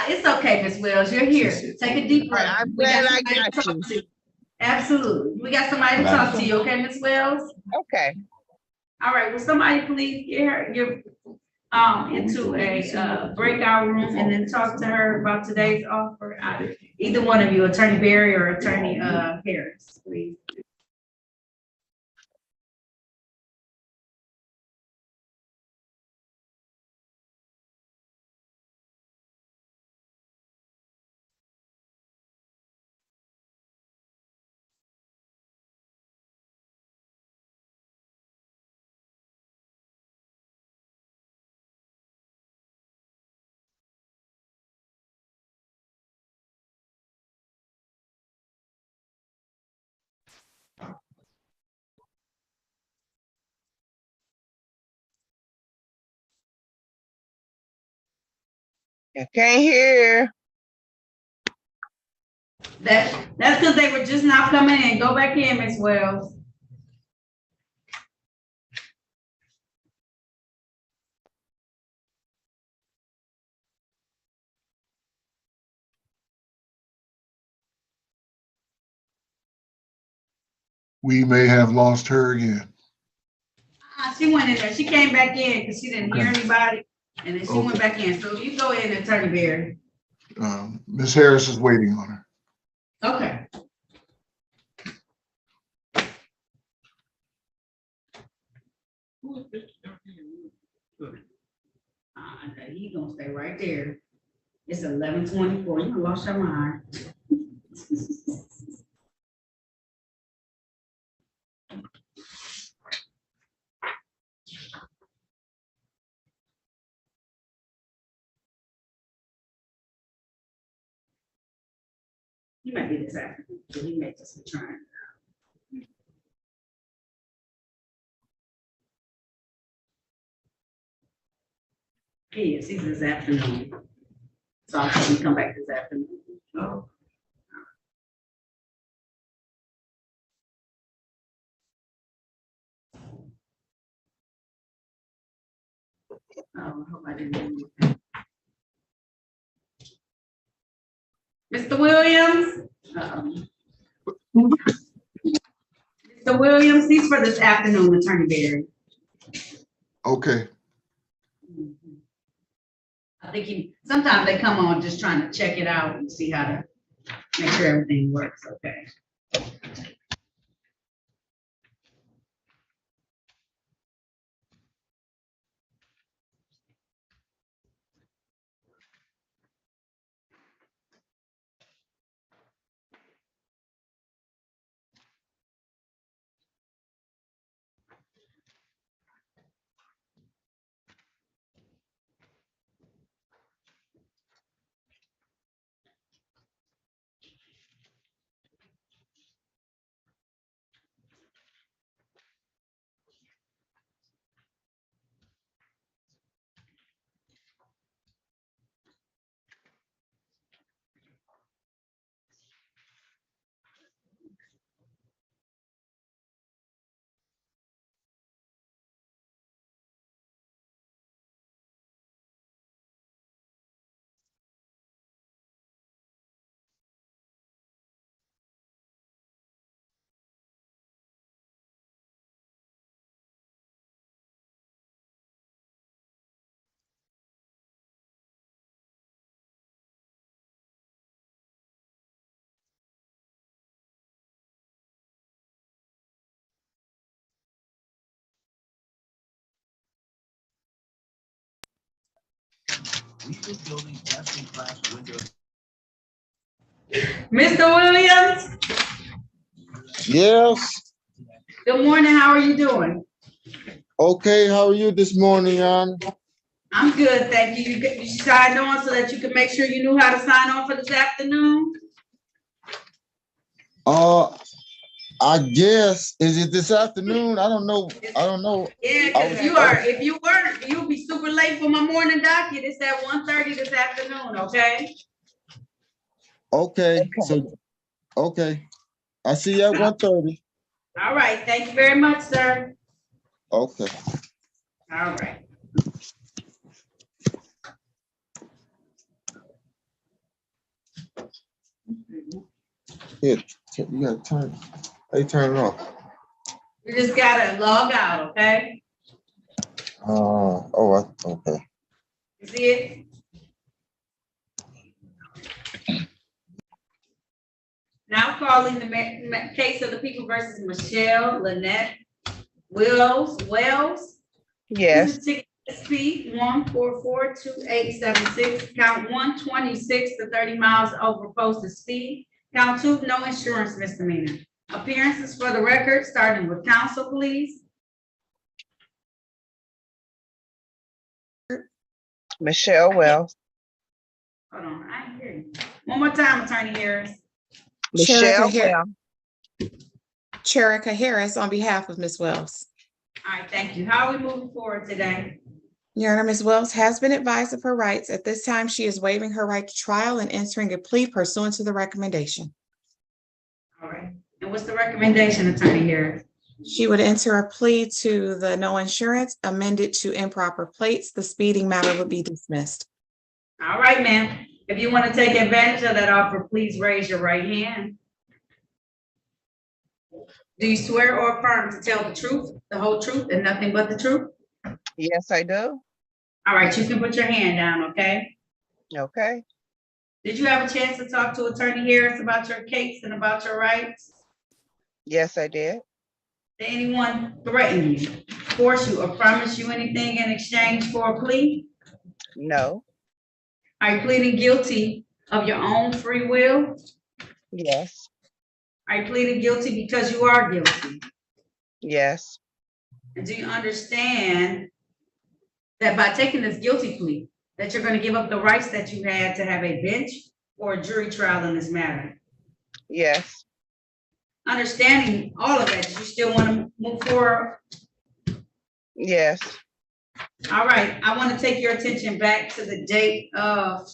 It's okay, Miss Wells. You're here. Take a deep breath. I'm glad I got you. Absolutely. We got somebody to talk to you, okay, Miss Wells? Okay. All right, will somebody please get her, into a breakout room and then talk to her about today's offer? Either one of you, Attorney Barry or Attorney Harris, please. I can't hear. That's because they were just now coming in. Go back in, Miss Wells. We may have lost her again. She went in there. She came back in because she didn't hear anybody, and then she went Okay. back in. So you go in, Attorney Barry. Ms. Harris is waiting on her. Okay. He gonna stay right there. It's 11:24. You lost your mind. He might be this afternoon, so he may just be trying. He is. He's this afternoon. So I'll have him come back this afternoon. Oh. I hope I didn't do anything. Mr. Williams? Mr. Williams, he's for this afternoon, Attorney Barry. Okay, I think sometimes they come on just trying to check it out and see how to make sure everything works okay. Mr. Williams, Yes. good morning. How are you doing? Okay. How are you this morning, Jan? I'm good, thank you. You signed on so that you can make sure you knew how to sign on for this afternoon? I guess is it this afternoon? I don't know. Yeah, because if you weren't, you'll be super late for my morning docket. It's at 1:30 this afternoon, okay? Okay. So okay. I see you at 1:30. All right, thank you very much, sir. Okay. All right. Here, you gotta turn. Hey, turn it off. You just gotta log out, okay? Okay. You see it? Now calling the case of the people versus Michelle Lynette Wells. Yes. This is ticket SP 1442876, count 126 to 30 miles over posted speed. Count 2, no insurance misdemeanor. Appearances for the record, starting with counsel, please. Michelle Wells. Hold on, I didn't hear you. One more time, Attorney Harris. Michelle Wells. Cherika Harris on behalf of Ms. Wells. All right, thank you. How are we moving forward today? Your Honor, Ms. Wells has been advised of her rights. At this time, she is waiving her right to trial and entering a plea pursuant to the recommendation. All right, and what's the recommendation, Attorney Harris? She would enter a plea to the no insurance, amended to improper plates. The speeding matter would be dismissed. All right, ma'am. If you want to take advantage of that offer, please raise your right hand. Do you swear or affirm to tell the truth, the whole truth, and nothing but the truth? Yes, I do. All right, you can put your hand down, okay? Okay. Did you have a chance to talk to Attorney Harris about your case and about your rights? Yes, I did. Did anyone threaten you, force you, or promise you anything in exchange for a plea? No. Are you pleading guilty of your own free will? Yes. Are you pleading guilty because you are guilty? Yes. And do you understand that by taking this guilty plea, that you're going to give up the rights that you had to have a bench or a jury trial in this matter? Yes. Understanding all of that, you still want to move forward? Yes. All right, I want to take your attention back to the date of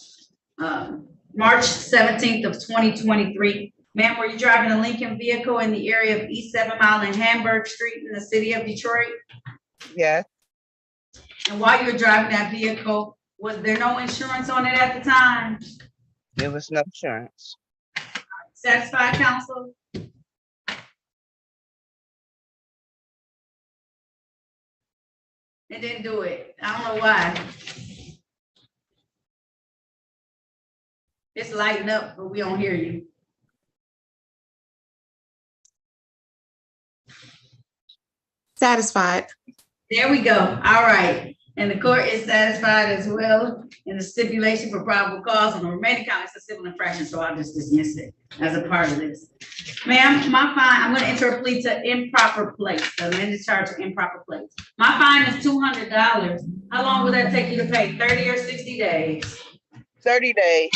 March 17th of 2023. Ma'am, were you driving a Lincoln vehicle in the area of East 7 Mile and Hamburg Street in the city of Detroit? Yes. And while you were driving that vehicle, was there no insurance on it at the time? There was no insurance. Satisfied, counsel? It didn't do it. I don't know why. It's lighting up, but we don't hear you. Satisfied. There we go. All right. And the court is satisfied as well in the stipulation for probable cause on the remaining counts of civil infraction, so I'll just dismiss it as a part of this. Ma'am, my fine, I'm gonna enter a plea to improper place, the amended charge of improper place. My fine is $200. How long will that take you to pay? 30 or 60 days? 30 days.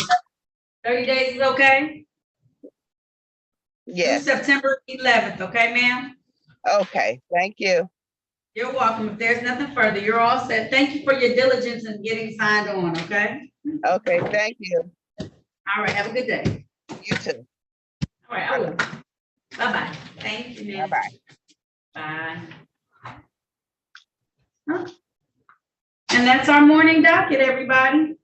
30 days is okay? Yes. Through September 11th, okay, ma'am? Okay, thank you. You're welcome. If there's nothing further, you're all set. Thank you for your diligence in getting signed on, okay? Okay, thank you. All right, have a good day. You too. All right, I will. Bye-bye. Thank you, ma'am. Bye-bye. Bye. Huh? And that's our morning docket, everybody.